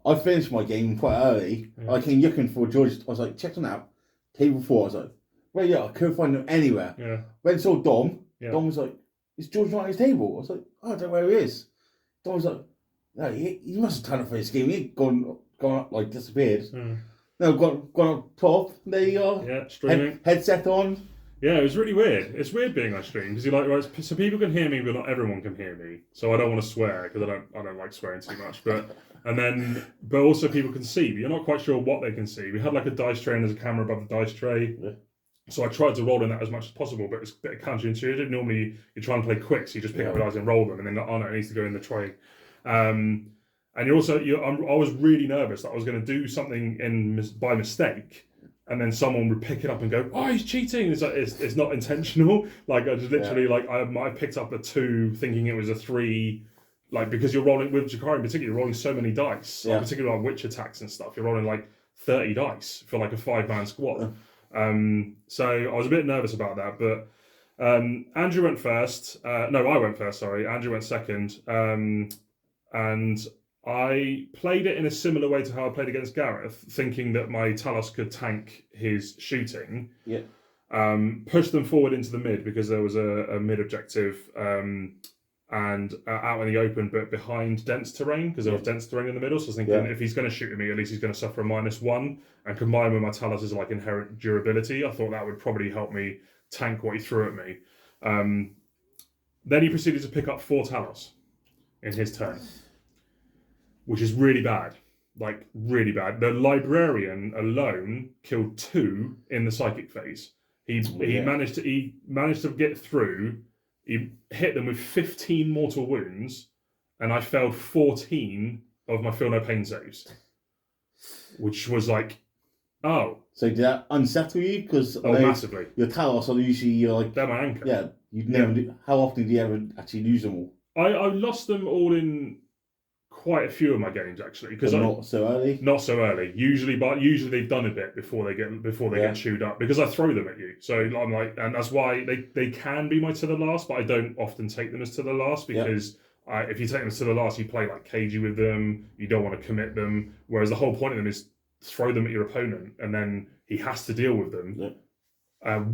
I finished my game quite early. I came looking for George. I was like, check them out. Table 4. I was like, well, yeah, I couldn't find them anywhere. Yeah. Went and saw Dom. Yeah. Dom was like, is George not at his table? I was like, oh, I don't know where he is. Dom was like, no, he must have turned up for his game. He ain't gone up, like disappeared. No, gone up top. There you are. Yeah, streaming. Headset on. Yeah, it was really weird. It's weird being on stream because so people can hear me, but not everyone can hear me. So I don't want to swear because I don't like swearing too much. But also people can see, but you're not quite sure what they can see. We had like a dice tray and there's a camera above the dice tray. Yeah. So I tried to roll in that as much as possible, but it's a bit counterintuitive. Normally you try and play quick, so you just pick up the dice and roll them, and then it needs to go in the tray. And I was really nervous that I was going to do something by mistake, and then someone would pick it up and go, "Oh, he's cheating!" It's like it's not intentional. Like I just literally I might have picked up a 2, thinking it was a 3. Like because you're rolling with Drakari in particular, you're rolling so many dice, particularly on witch attacks and stuff. You're rolling like 30 dice for like a 5-man squad. So I was a bit nervous about that, but Andrew went first. I went first. Sorry, Andrew went second. And I played it in a similar way to how I played against Gareth, thinking that my Talos could tank his shooting. Yeah. Pushed them forward into the mid because there was a mid objective, and out in the open, but behind dense terrain, because there was dense terrain in the middle. So I was thinking, if he's going to shoot at me, at least he's going to suffer a -1. And combined with my Talos' like inherent durability, I thought that would probably help me tank what he threw at me. Then he proceeded to pick up 4 Talos in his turn, which is really bad. Like, really bad. The Librarian alone killed 2 in the psychic phase. He managed to get through. He hit them with 15 mortal wounds, and I failed 14 of my feel no pain saves, which was like, oh. So did that unsettle you? Because massively. Your Talos are usually like they're my anchor. Yeah, you'd never. Do, how often do you ever actually lose them all? I lost them all in quite a few of my games actually, because not so early. Not so early. Usually they've done a bit before they get chewed up, because I throw them at you. So I'm like, and that's why they can be my to the last, but I don't often take them as to the last, because if you take them to the last, you play like cagey with them. You don't want to commit them. Whereas the whole point of them is throw them at your opponent, and then he has to deal with them.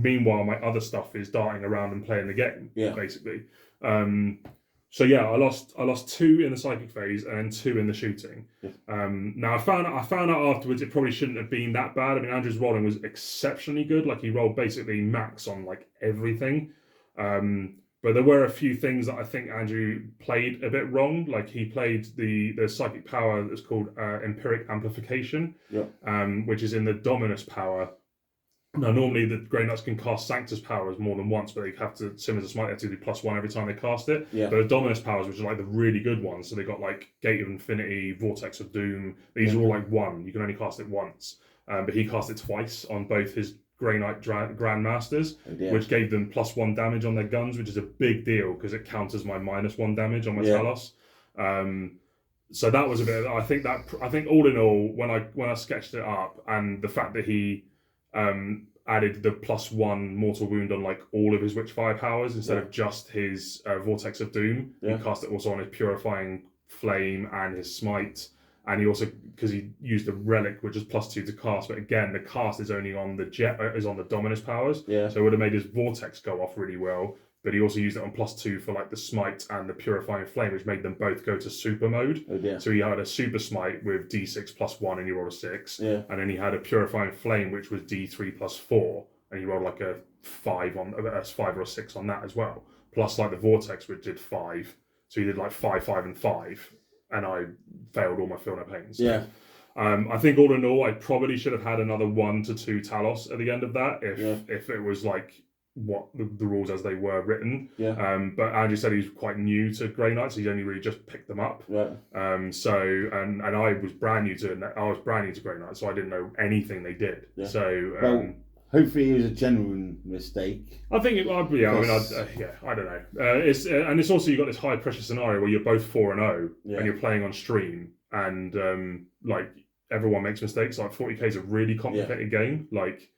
Meanwhile, my other stuff is darting around and playing the game, basically. So I lost 2 in the psychic phase and 2 in the shooting. Now I found out afterwards it probably shouldn't have been that bad. I mean, Andrew's rolling was exceptionally good. Like, he rolled basically max on like everything. But there were a few things that I think Andrew played a bit wrong. Like, he played the psychic power that's called Empiric Amplification, which is in the Dominus power. Now, normally the Grey Knights can cast Sanctus powers more than once, but they have to, similar to Smite, they have to do +1 every time they cast it. But the Dominus powers, which are like the really good ones, so they got like Gate of Infinity, Vortex of Doom. These are all like 1. You can only cast it once. But he cast it twice on both his Grey Knight Grandmasters, which gave them +1 damage on their guns, which is a big deal because it counters my -1 damage on my Talos. So that was a bit. I think all in all, when I sketched it up, and the fact that he added the +1 mortal wound on like all of his Witchfire powers instead of just his Vortex of Doom. He cast it also on his Purifying Flame and his Smite, and he also, because he used a relic which is +2 to cast, but again the cast is only on the is on the Dominus powers, so it would have made his Vortex go off really well. But he also used it on +2 for like the Smite and the Purifying Flame, which made them both go to super mode. So he had a Super Smite with D6 +1 and he rolled a 6. And then he had a Purifying Flame, which was D3 +4, and he rolled like a 5 or a 6 on that as well. Plus like the Vortex, which did 5. So he did like 5, 5, and 5. And I failed all my Feel No Pain. So, I think all in all, I probably should have had another 1 to 2 Talos at the end of that if it was like what the rules as they were written. But Andrew said he's quite new to Grey Knights. He's only really just picked them up. So I was brand new to Grey Knights, so I didn't know anything they did. So hopefully it was a genuine mistake. I think I don't know. It's also, you've got this high pressure scenario where you're both 4-0 and you're playing on stream, and like everyone makes mistakes. Like 40k is a really complicated game. Like,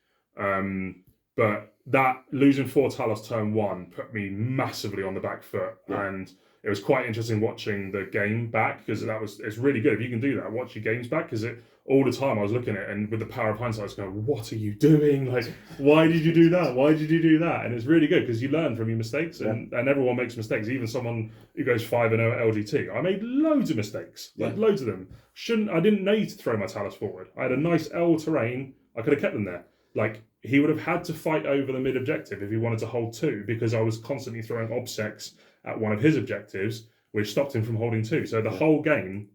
but that losing 4 Talos turn 1 put me massively on the back foot, and it was quite interesting watching the game back, because it's really good if you can do that. Watch your games back, because all the time I was looking at it, and with the power of hindsight, I was going, "What are you doing? Like, why did you do that? Why did you do that?" And it's really good because you learn from your mistakes, and everyone makes mistakes. Even someone who goes 5-0 at LGT, I made loads of mistakes, like loads of them. I didn't need to throw my Talos forward. I had a nice L terrain. I could have kept them there. Like, he would have had to fight over the mid objective if he wanted to hold 2, because I was constantly throwing obsecs at one of his objectives, which stopped him from holding 2. So the whole game,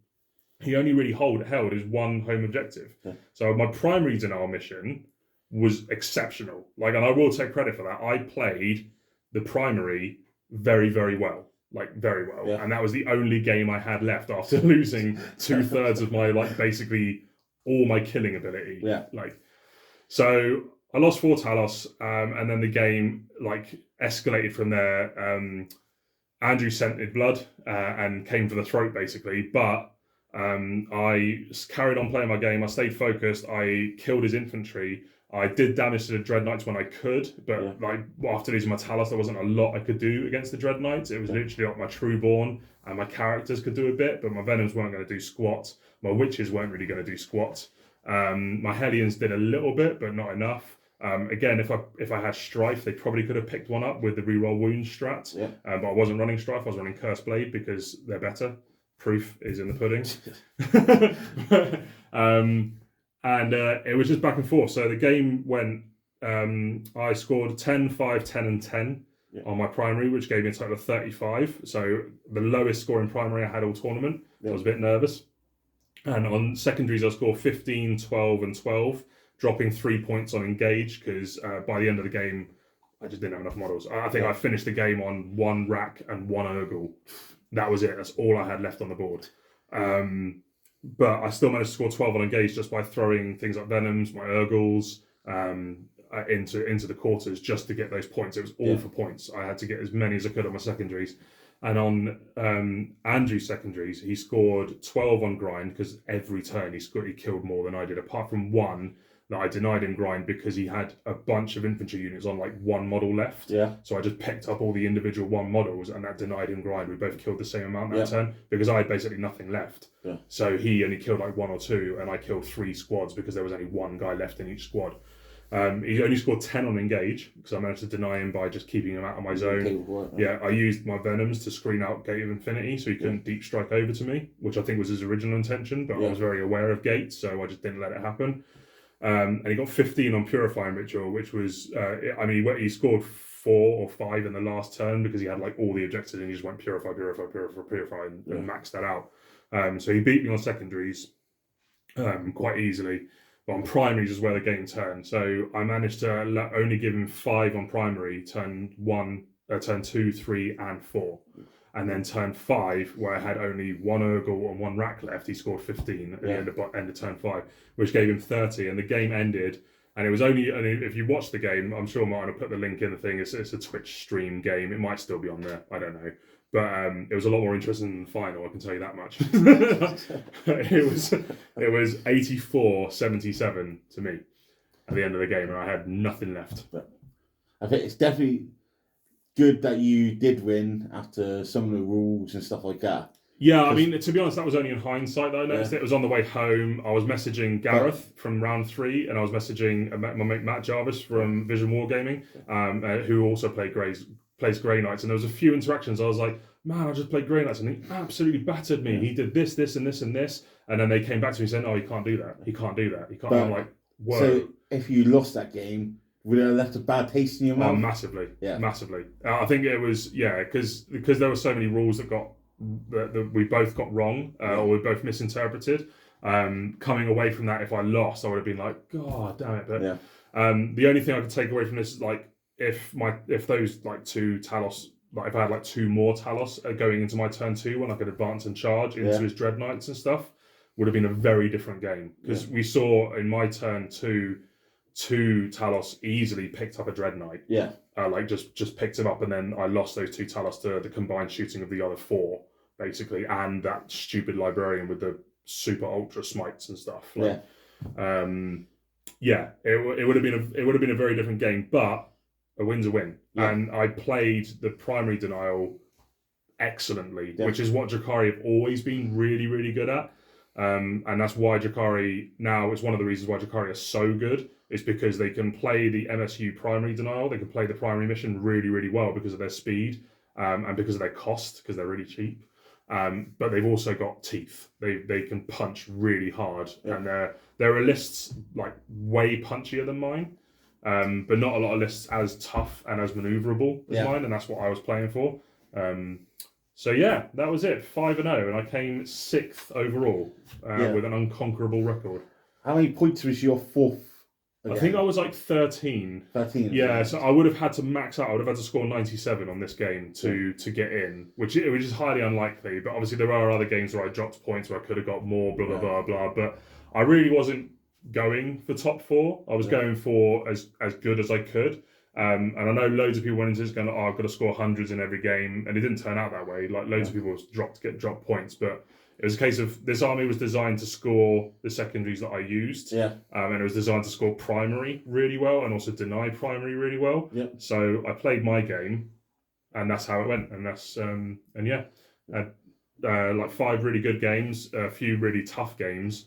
he only really held his 1 home objective. So my primary denial mission was exceptional. Like, and I will take credit for that. I played the primary very, very well. Like, very well. And that was the only game I had left after losing 2/3 of my, like, basically all my killing ability. Like, so I lost 4 Talos, and then the game like escalated from there. Andrew scented blood and came for the throat basically, but I carried on playing my game. I stayed focused. I killed his infantry. I did damage to the Dread Knights when I could, but like after losing my Talos, there wasn't a lot I could do against the Dread Knights. It was literally like my Trueborn and my characters could do a bit, but my Venoms weren't going to do squat. My Witches weren't really going to do squat. My Hellions did a little bit, but not enough. Again, if I had Strife, they probably could have picked one up with the reroll wound strat. But I wasn't running Strife. I was running Curse Blade because they're better. Proof is in the pudding. And it was just back and forth. So the game went. I scored 10, 5, 10, and 10 on my primary, which gave me a total of 35. So the lowest scoring primary I had all tournament. I was a bit nervous. And on secondaries, I scored 15, 12, and 12, dropping 3 points on engage because by the end of the game, I just didn't have enough models. I think I finished the game on 1 rack and 1 Urgle. That was it. That's all I had left on the board. But I still managed to score 12 on engage just by throwing things like Venoms, my Urgles, into the quarters just to get those points. It was all for points. I had to get as many as I could on my secondaries. And on Andrew's secondaries, he scored 12 on grind because every turn he killed more than I did, apart from one that I denied him grind because he had a bunch of infantry units on like 1 model left. So I just picked up all the individual 1 models and that denied him grind. We both killed the same amount that turn because I had basically nothing left. So he only killed like 1 or 2 and I killed 3 squads because there was only 1 guy left in each squad. He only scored 10 on engage because I managed to deny him by just keeping him out of my zone. I used my Venoms to screen out Gate of Infinity so he couldn't deep strike over to me, which I think was his original intention, but I was very aware of gates, so I just didn't let it happen. And he got 15 on Purifying Ritual, which was, he scored 4 or 5 in the last turn because he had like all the objectives and he just went Purify and maxed that out. So he beat me on secondaries quite easily. But on primaries is where the game turned. So I managed to only give him 5 on primary, turn 2, 3, and 4. And then turn 5, where I had only 1 Urgle and 1 rack left, he scored 15 at the end of turn 5, which gave him 30. And the game ended. And it was only, if you watch the game, I'm sure Martin will put the link in the thing. It's a Twitch stream game. It might still be on there. I don't know. But it was a lot more interesting than the final, I can tell you that much. It was 84-77 to me at the end of the game, and I had nothing left. But I think it's definitely good that you did win after some of the rules and stuff like that. Yeah, I mean, to be honest, that was only in hindsight that I noticed it. It was on the way home. I was messaging Gareth from round 3, and I was messaging my mate Matt Jarvis from Vision Wargaming, who also plays Grey Knights, and there was a few interactions. I was like, man, I just played Grey Knights, and he absolutely battered me. He did this, this, and this, and this, and then they came back to me saying, "Oh, he can't do that. He can't do that. He can't." And I'm like, whoa. So if you lost that game, would it have left a bad taste in your mouth? Oh, massively. I think it was because there were so many rules that we both got wrong or we both misinterpreted. Coming away from that, if I lost, I would have been like, God damn it. But the only thing I could take away from this is like if those like 2 Talos, like if I had like 2 more Talos going into my turn 2 when I could advance and charge into his Dread Knights and stuff, would have been a very different game. Because we saw in my turn 2 Talos easily picked up a Dread Knight. Like just picked him up, and then I lost those 2 Talos to the combined shooting of the other 4, basically, and that stupid Librarian with the super ultra smites and stuff. Like, it would have been a very different game, but a win's a win. And I played the primary denial excellently, which is what Drakari have always been really, really good at. And that's why Drakari now is one of the reasons why Drakari are so good, is because they can play the MSU primary denial, they can play the primary mission really, really well because of their speed and because of their cost, because they're really cheap. But they've also got teeth. They can punch really hard, and there are lists like way punchier than mine. But not a lot of lists as tough and as maneuverable as mine, and that's what I was playing for. So that was it, 5-0, and I came 6th overall with an unconquerable record. How many points was your 4th? I think I was like 13. 13. Yeah, so I would have had to max out. I would have had to score 97 on this game to get in, which is highly unlikely. But obviously there are other games where I dropped points where I could have got more, blah, blah, blah, blah. But I really wasn't going for top 4. I was going for as good as I could. And I know loads of people went into this going, I've got to score hundreds in every game. And it didn't turn out that way. Like loads of people get dropped points. But it was a case of this army was designed to score the secondaries that I used. And it was designed to score primary really well and also deny primary really well. So I played my game and that's how it went. And that's, like 5 really good games, a few really tough games.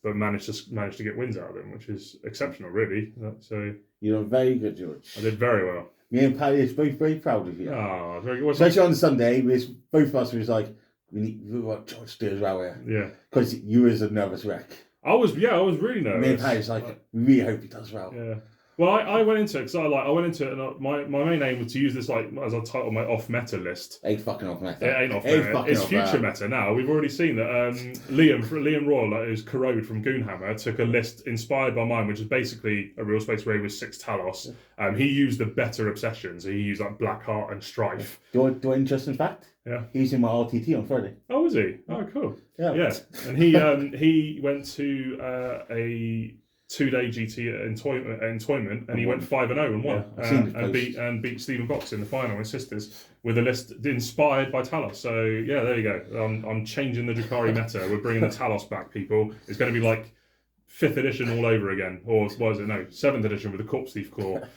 but managed to get wins out of him, which is exceptional, really. So you're very good, George. I did very well. Me and Paddy are both very proud of you. Oh, very good. Especially on Sunday, both of us was like, we want George to do as well here. Yeah. Because you was a nervous wreck. I was really nervous. Me and Paddy was like, we really hope he does well. Yeah. Well, I went into it because I went into it, and my main aim was to use this as I title my off meta list. Ain't fucking off meta. It ain't off meta. It's future meta now. We've already seen that Liam Royal, who's Corrode from Goonhammer, took a list inspired by mine, which is basically a real space raid with 6 Talos. He used the better obsessions. So he used like Blackheart and Strife. Do you want an interesting fact? Yeah. He's in my RTT on Friday. Oh, was he? Oh, cool. Yeah. And he went to a 2-day GT entoyment, and he went 5-0 and won, and beat Stephen Box in the final in Sisters with a list inspired by Talos. So yeah, there you go. I'm changing the Drukhari meta. We're bringing the Talos back, people. It's going to be like 5th edition all over again, or what is it? No, 7th edition with the Corpse Thief core.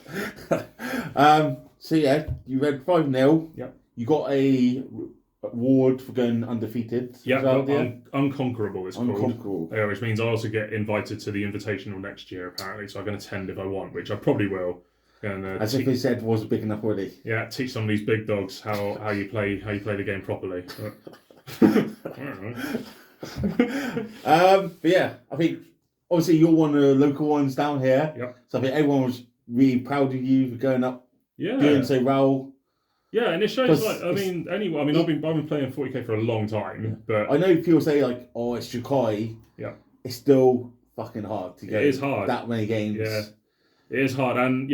So yeah, you went 5-0. Yeah. You got a award for going undefeated. Yeah, Unconquerable it's Unconquerable. called. Which means I also get invited to the Invitational next year, apparently, so I can attend if I want, which I probably will. And, as if they said wasn't big enough already. Yeah, teach some of these big dogs how you play the game properly. But yeah, I think obviously you're one of the local ones down here. Yep. So I think everyone was really proud of you for going up, yeah, doing so well. Yeah, and it shows like I've been playing 40k for a long time, but I know people say like, oh, it's Drukhari. Yeah. It's still fucking hard to get. It is hard. That many games. Yeah. It is hard, and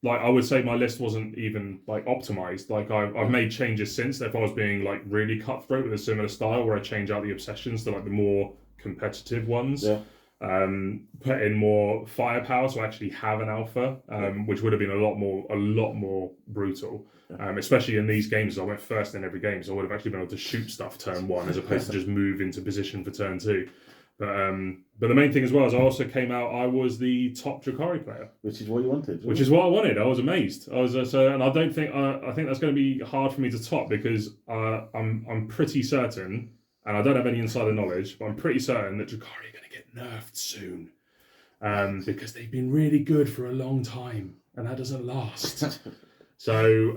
like I would say my list wasn't even like optimized. Like I've made changes since. If I was being like really cutthroat with a similar style where I change out the obsessions to like the more competitive ones. Yeah. Put in more firepower to actually have an alpha, which would have been a lot more brutal. Especially in these games, I went first in every game, so I would have actually been able to shoot stuff turn 1 as opposed to just move into position for turn 2. But the main thing as well is I also came out. I was the top Drukhari player, which is what you wanted. Which is what I wanted. I was amazed. I was and I don't think I think that's going to be hard for me to top because I'm pretty certain, and I don't have any insider knowledge, but I'm pretty certain that Drukhari are going to get nerfed soon, because they've been really good for a long time, and that doesn't last. So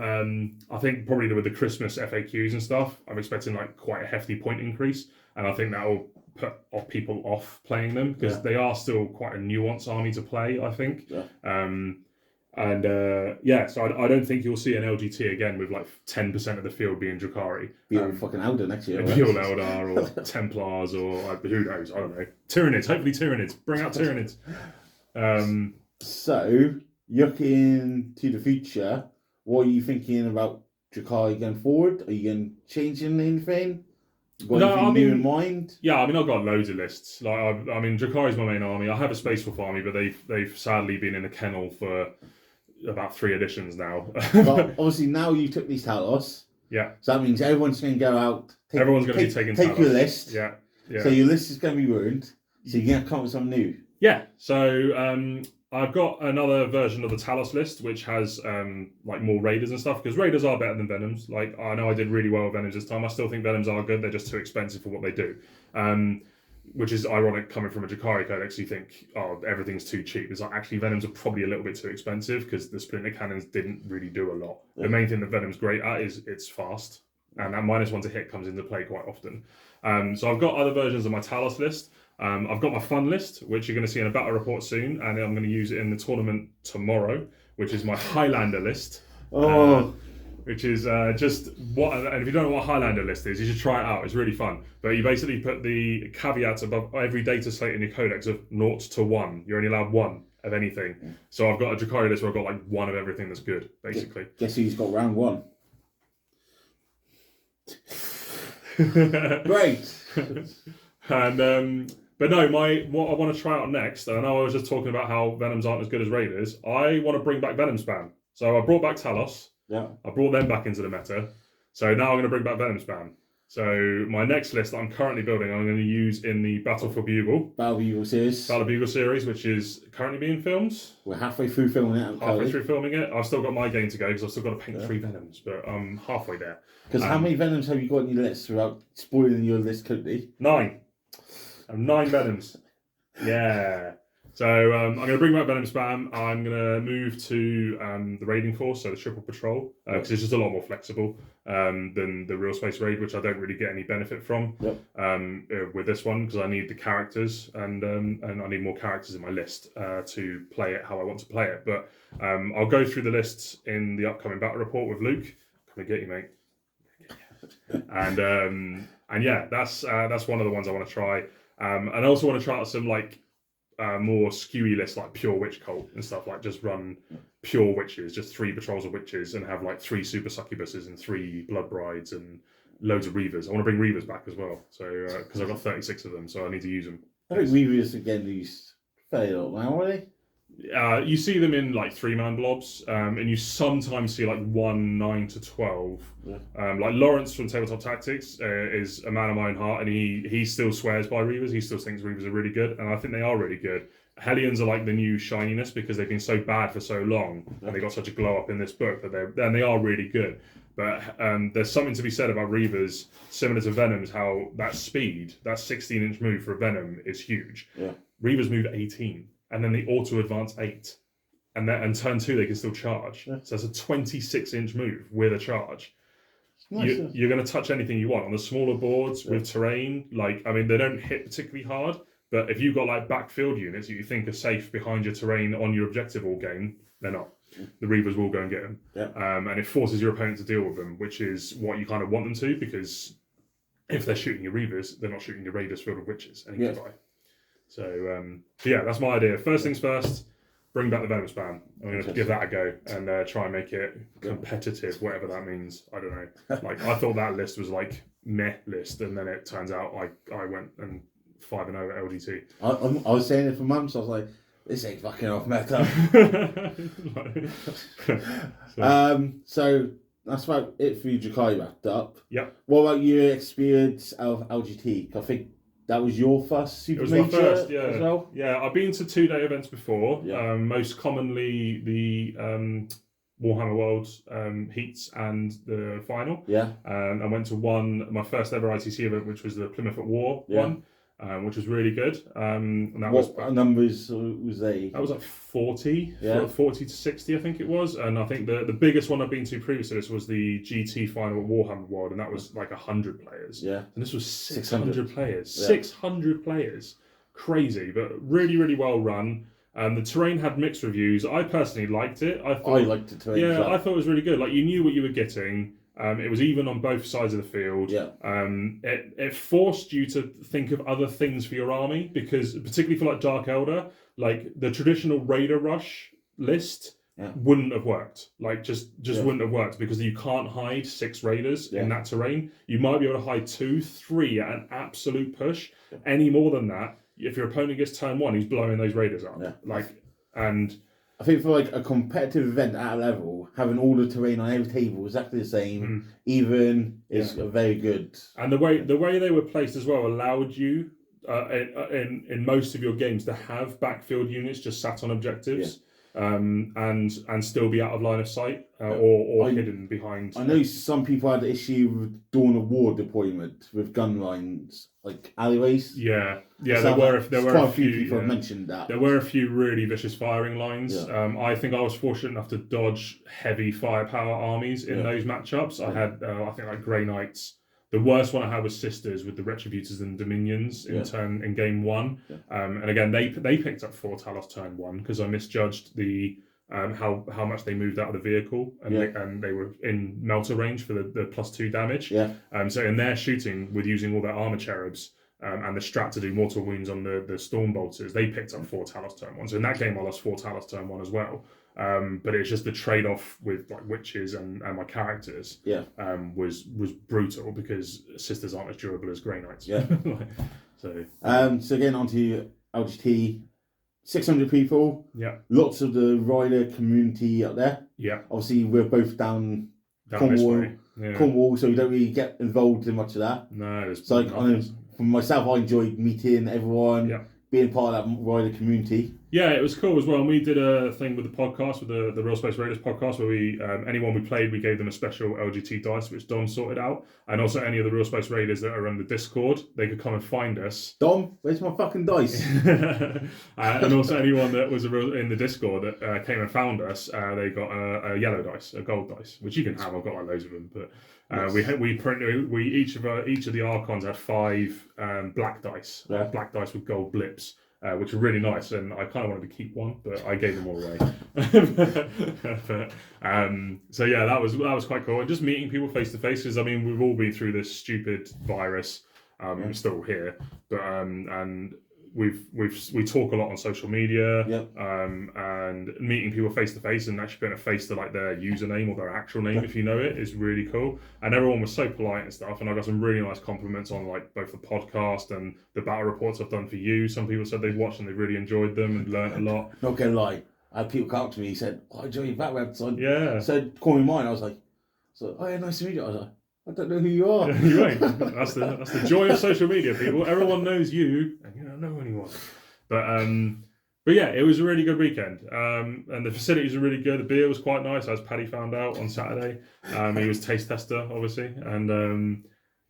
I think probably with the Christmas FAQs and stuff, I'm expecting like quite a hefty point increase, and I think that will put people off playing them because they are still quite a nuanced army to play, I think. So I don't think you'll see an LGT again with like 10% of the field being Drukhari. Be all fucking Eldar next year. Be all Eldar or Templars or who knows, I don't know. Tyranids, hopefully Tyranids. Bring out Tyranids. So, looking to the future, what are you thinking about Drukhari going forward? Are you going to change anything? New in mind? Yeah, I mean, I've got loads of lists. Like, I mean, Drukhari's my main army. I have a Space Wolf army, but they've sadly been in a kennel for about 3 editions now. But obviously, now you took these Talos. Yeah. So that means everyone's going to go out. Everyone's going to be taking Talos. Take your list. Yeah. So your list is going to be ruined. So you're going to come up with something new. Yeah. So I've got another version of the Talos list, which has like more Raiders and stuff, because Raiders are better than Venoms. Like, I know I did really well with Venoms this time. I still think Venoms are good. They're just too expensive for what they do. Which is ironic coming from a Drukhari codex. You think, oh, everything's too cheap. It's like, actually, Venoms are probably a little bit too expensive because the Splinter Cannons didn't really do a lot. Yeah. The main thing that Venom's great at is it's fast. And that -1 to hit comes into play quite often. So I've got other versions of my Talos list. I've got my fun list, which you're going to see in a battle report soon, and I'm going to use it in the tournament tomorrow, which is my Highlander list. Which is just what, and if you don't know what Highlander list is, you should try it out. It's really fun. But you basically put the caveats above every data slate in your codex of 0 to 1. You're only allowed 1 of anything. So I've got a Drukhari list where I've got like 1 of everything that's good, basically. Guess who's got round 1? Great. And but no, what I want to try out next, and I know I was just talking about how Venoms aren't as good as Raiders. I want to bring back Venom Spam. So I brought back Talos. Yeah. I brought them back into the meta. So now I'm going to bring back Venom Spam. So my next list that I'm currently building, I'm going to use in the Battle for Bugle. Battle Bugle series, which is currently being filmed. We're halfway through filming it. Halfway through filming it. I've still got my game to go because I've still got to paint 3 Venoms, but I'm halfway there. Because how many Venoms have you got in your list without spoiling your list completely? 9. have 9 Venoms. Yeah. So I'm going to bring back Venom Spam. I'm going to move to the raiding force, so the triple patrol, because it's just a lot more flexible than the real space raid, which I don't really get any benefit from with this one, because I need the characters and I need more characters in my list to play it how I want to play it. But I'll go through the lists in the upcoming battle report with Luke. Come and get you, mate. And yeah, that's one of the ones I want to try. And I also want to try out some more skewy lists like pure witch cult and stuff, like just run pure witches, just 3 patrols of witches and have 3 super succubuses and 3 blood brides and loads of reavers. I want to bring reavers back as well, so because I've got 36 of them, so I need to use them. I think reavers again used fairly a lot now, are they? You see them in 3-man blobs, and you sometimes see 1 9 to 12. Like Lawrence from Tabletop Tactics is a man of my own heart, and he still swears by reavers. He still thinks reavers are really good, and I think they are really good. Hellions are the new shininess because they've been so bad for so long, and they got such a glow up in this book that they are really good. But there's something to be said about reavers, similar to Venoms, how that speed, that 16-inch move for a Venom is huge. Reavers move 18. And then they auto-advance 8. And turn 2, they can still charge. So it's a 26-inch move with a charge. Nice. You're going to touch anything you want. On the smaller boards with terrain, they don't hit particularly hard, but if you've got backfield units that you think are safe behind your terrain on your objective all game, they're not. The Reavers will go and get them. And it forces your opponent to deal with them, which is what you kind of want them to, because if they're shooting your Reavers, they're not shooting your Raiders filled with witches. And So yeah, that's my idea. First things first, bring back the Venom Spam. I'm going to give that a go and try and make it competitive, whatever that means. I don't know. I thought that list was meh list, and then it turns out I went and 5-0 at LGT. I was saying it for months. I was like, this ain't fucking off meta. So that's about it for you, Jakai wrapped up. Yep. What about your experience of LGT? I think that was your first super major. It was my first, yeah. As well? Yeah, I've been to 2-day events before. Most commonly the Warhammer World heats and the final. I went to my first ever ITC event, which was the Plymouth at War one, which was really good. And that what numbers was they? That was 40, 40 to 60, I think it was. And I think the biggest one I've been to previous to this was the GT final at Warhammer World, and that was 100 players. And this was 600 players. 600 players. Crazy, but really, really well run. The terrain had mixed reviews. I personally liked it. I liked the terrain. I thought it was really good. You knew what you were getting. It was even on both sides of the field. It forced you to think of other things for your army, because particularly for Dark Elder, the traditional Raider Rush list wouldn't have worked. Just wouldn't have worked, because you can't hide 6 Raiders in that terrain. You might be able to hide 2, 3 at an absolute push. Any more than that, if your opponent gets turn 1, he's blowing those Raiders up. And I think for a competitive event at a level, having all the terrain on every table exactly the same, even is very good. And the way they were placed as well allowed you in most of your games to have backfield units just sat on objectives, and still be out of line of sight or hidden behind. I know some people had the issue with Dawn of War deployment with gun lines, alleyways. There were a few people have mentioned that. There were a few really vicious firing lines. I think I was fortunate enough to dodge heavy firepower armies in those matchups. I had I think Grey Knights. The worst one I had was Sisters with the Retributors and Dominions in game 1. And again, they picked up 4 Talos turn 1 because I misjudged the how much they moved out of the vehicle, and they were in melter range for the +2 damage. So in their shooting with using all their armor cherubs and the strat to do mortal wounds on the storm bolters, they picked up 4 Talos turn 1. So in that game I lost 4 Talos turn 1 as well. But it's just the trade-off with witches and my characters was brutal, because Sisters aren't as durable as Grey Knights. So again, onto LGT, 600 people. Lots of the rider community up there. Obviously, we're both down Cornwall, so we don't really get involved in much of that. No, it's I know for myself, I enjoyed meeting everyone, being part of that rider community. Yeah, it was cool as well. And we did a thing with the podcast, with the Real Space Raiders podcast, where we anyone we played, we gave them a special LGT dice, which Dom sorted out. And also any of the Real Space Raiders that are on the Discord, they could come and find us. Dom, where's my fucking dice? And also anyone that was in the Discord that came and found us, they got a yellow dice, a gold dice, which you can have. I've got like loads of them, but each of the Archons had 5 black dice, black dice with gold blips. Which were really nice, and I kind of wanted to keep one, but I gave them all away. So yeah, that was quite cool, and just meeting people face to face, because I mean we've all been through this stupid virus. We're still here, but and we talk a lot on social media, and meeting people face to face and actually putting a face to like their username or their actual name if you know it is really cool. And everyone was so polite and stuff, and I got some really nice compliments on like both the podcast and the battle reports I've done for you. Some people said they've watched and they really enjoyed them and learnt a lot. Not gonna lie, I had people come up to me. He said, "I enjoy your battle episode." Yeah. Said, "Call me mine." I was like, "Oh yeah, nice to meet you." I was like, "I don't know who you are." You ain't. That's the joy of social media, people. Everyone knows you, and you don't know anyone. But yeah, it was a really good weekend. And the facilities were really good. The beer was quite nice, as Paddy found out on Saturday. He was taste tester, obviously, and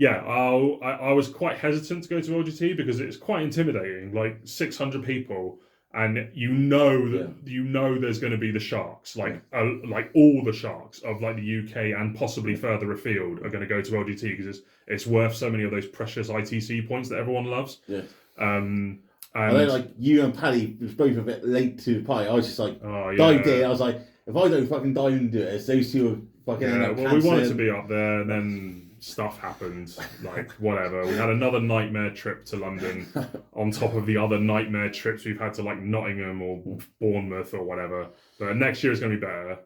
I was quite hesitant to go to LGT because it's quite intimidating. Like 600 people. And you know there's going to be the sharks, like all the sharks of like the UK and possibly further afield are going to go to LGT because it's worth so many of those precious ITC points that everyone loves. Yeah. And I know, like you and Paddy was both a bit late to the party. I was just like dived in. I was like, if I don't fucking dive into it, it's those two are fucking. We wanted to be up there, and then stuff happened, like whatever. We had another nightmare trip to London on top of the other nightmare trips we've had to like Nottingham or Bournemouth or whatever. But next year is going to be better.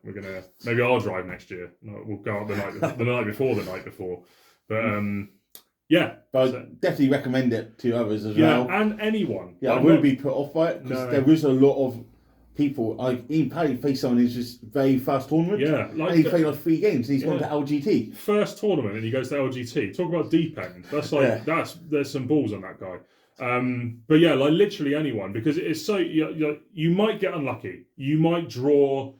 Maybe I'll drive next year. We'll go up the night before. But but I definitely recommend it to others as well. Yeah, and anyone. Yeah, I wouldn't be put off by it because there was a lot of people. Like even Paddy faced someone who's just very fast tournament. Yeah, and he played like 3 games and he's gone to LGT. First tournament and he goes to LGT. Talk about deep end. That's like there's some balls on that guy. But yeah, like literally anyone, because it's so you might get unlucky. You might draw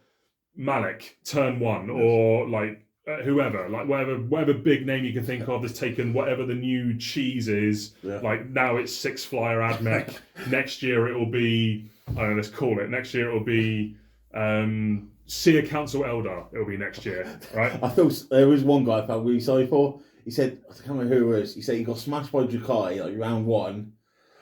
Malik turn 1 or like whoever, like whatever big name you can think of that's taken whatever the new cheese is. Yeah. Like now it's 6 flyer Admech. Next year it will be, I don't know, let's call it. Next year it will be Seer Council Elder. It will be next year, right? I feel there was one guy I felt really sorry for. He said, I can't remember who it was. He said he got smashed by Jukai like round 1,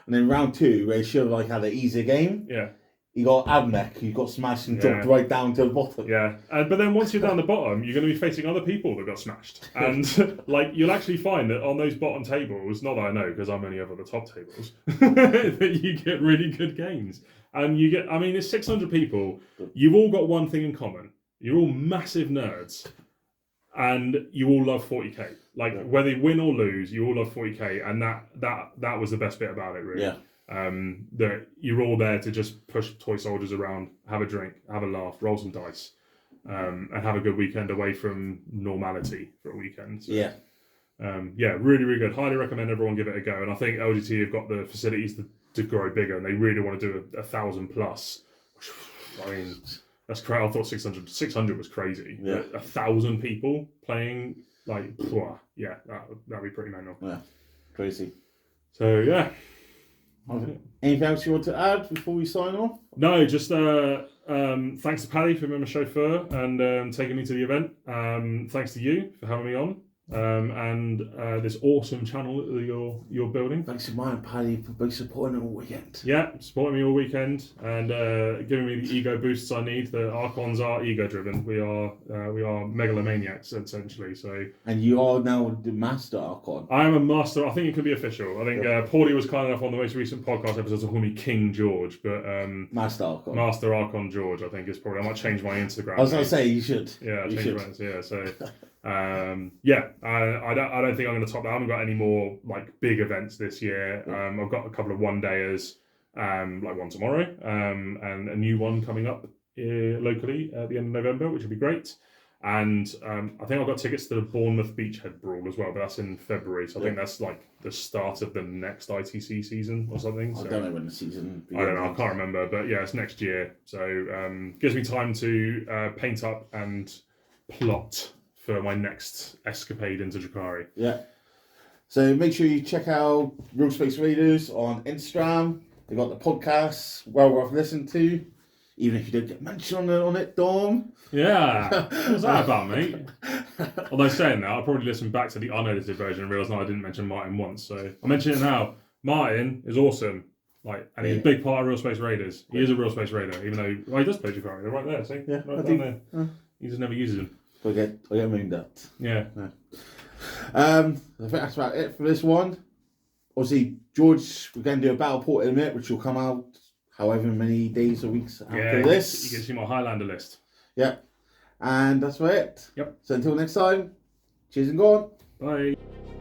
and then round 2 where he should have like had an easier game. Yeah. He got Admech, who got smashed and dropped right down to the bottom. Yeah, but then once you're down the bottom, you're going to be facing other people that got smashed. And like you'll actually find that on those bottom tables, not that I know because I'm only over the top tables, that you get really good games. And you get, I mean, it's 600 people. You've all got one thing in common. You're all massive nerds. And you all love 40k. Like whether you win or lose, you all love 40k. And that was the best bit about it, really. Yeah. That you're all there to just push toy soldiers around, have a drink, have a laugh, roll some dice, and have a good weekend away from normality for a weekend. So, really, really good. Highly recommend everyone give it a go. And I think LGT have got the facilities to grow bigger, and they really want to do 1,000 plus. I mean, that's crazy. I thought 600 was crazy. Yeah. 1,000 people playing, like, that'd be pretty mental. Yeah, crazy. So yeah. Anything else you want to add before we sign off? No, just thanks to Paddy for being my chauffeur and taking me to the event. Thanks to you for having me on. And this awesome channel that you're building. Thanks to mine, Paddy, for both supporting me all weekend. Yeah, supporting me all weekend and giving me the ego boosts I need. The Archons are ego driven. We are megalomaniacs essentially. So. And you are now the master Archon. I am a master. I think it can be official. I think Paulie was kind enough on the most recent podcast episode to call me King George, but Master Archon George. I think is probably. I might change my Instagram. I was going to say you should. Yeah, So. I don't think I'm going to top that. I haven't got any more like big events this year. I've got a couple of one-dayers, like one tomorrow, and a new one coming up locally at the end of November, which will be great. And I think I've got tickets to the Bournemouth Beachhead Brawl as well, but that's in February. So I think that's like the start of the next ITC season or something. I don't know when the season begins. I don't know, I can't remember. But yeah, it's next year. So gives me time to paint up and plot for my next escapade into Drakari. Yeah. So make sure you check out Real Space Raiders on Instagram. They've got the podcasts, well worth listening to. Even if you don't get mentioned on it, Dom. Yeah. What's that about, mate? Although saying that, I'll probably listen back to the unedited version and realise I didn't mention Martin once. So I'll mention it now. Martin is awesome. And he's a big part of Real Space Raiders. He is a Real Space Raider, even though he does play Drakari. They're right there, see? Yeah, right down there. He just never uses them. I get mooned up. Yeah. I think that's about it for this one. Obviously, George, we're going to do a battle port in a minute, which will come out however many days or weeks after this. You can see my Highlander list. Yeah. And that's about it. Yep. So until next time, cheers and go on. Bye.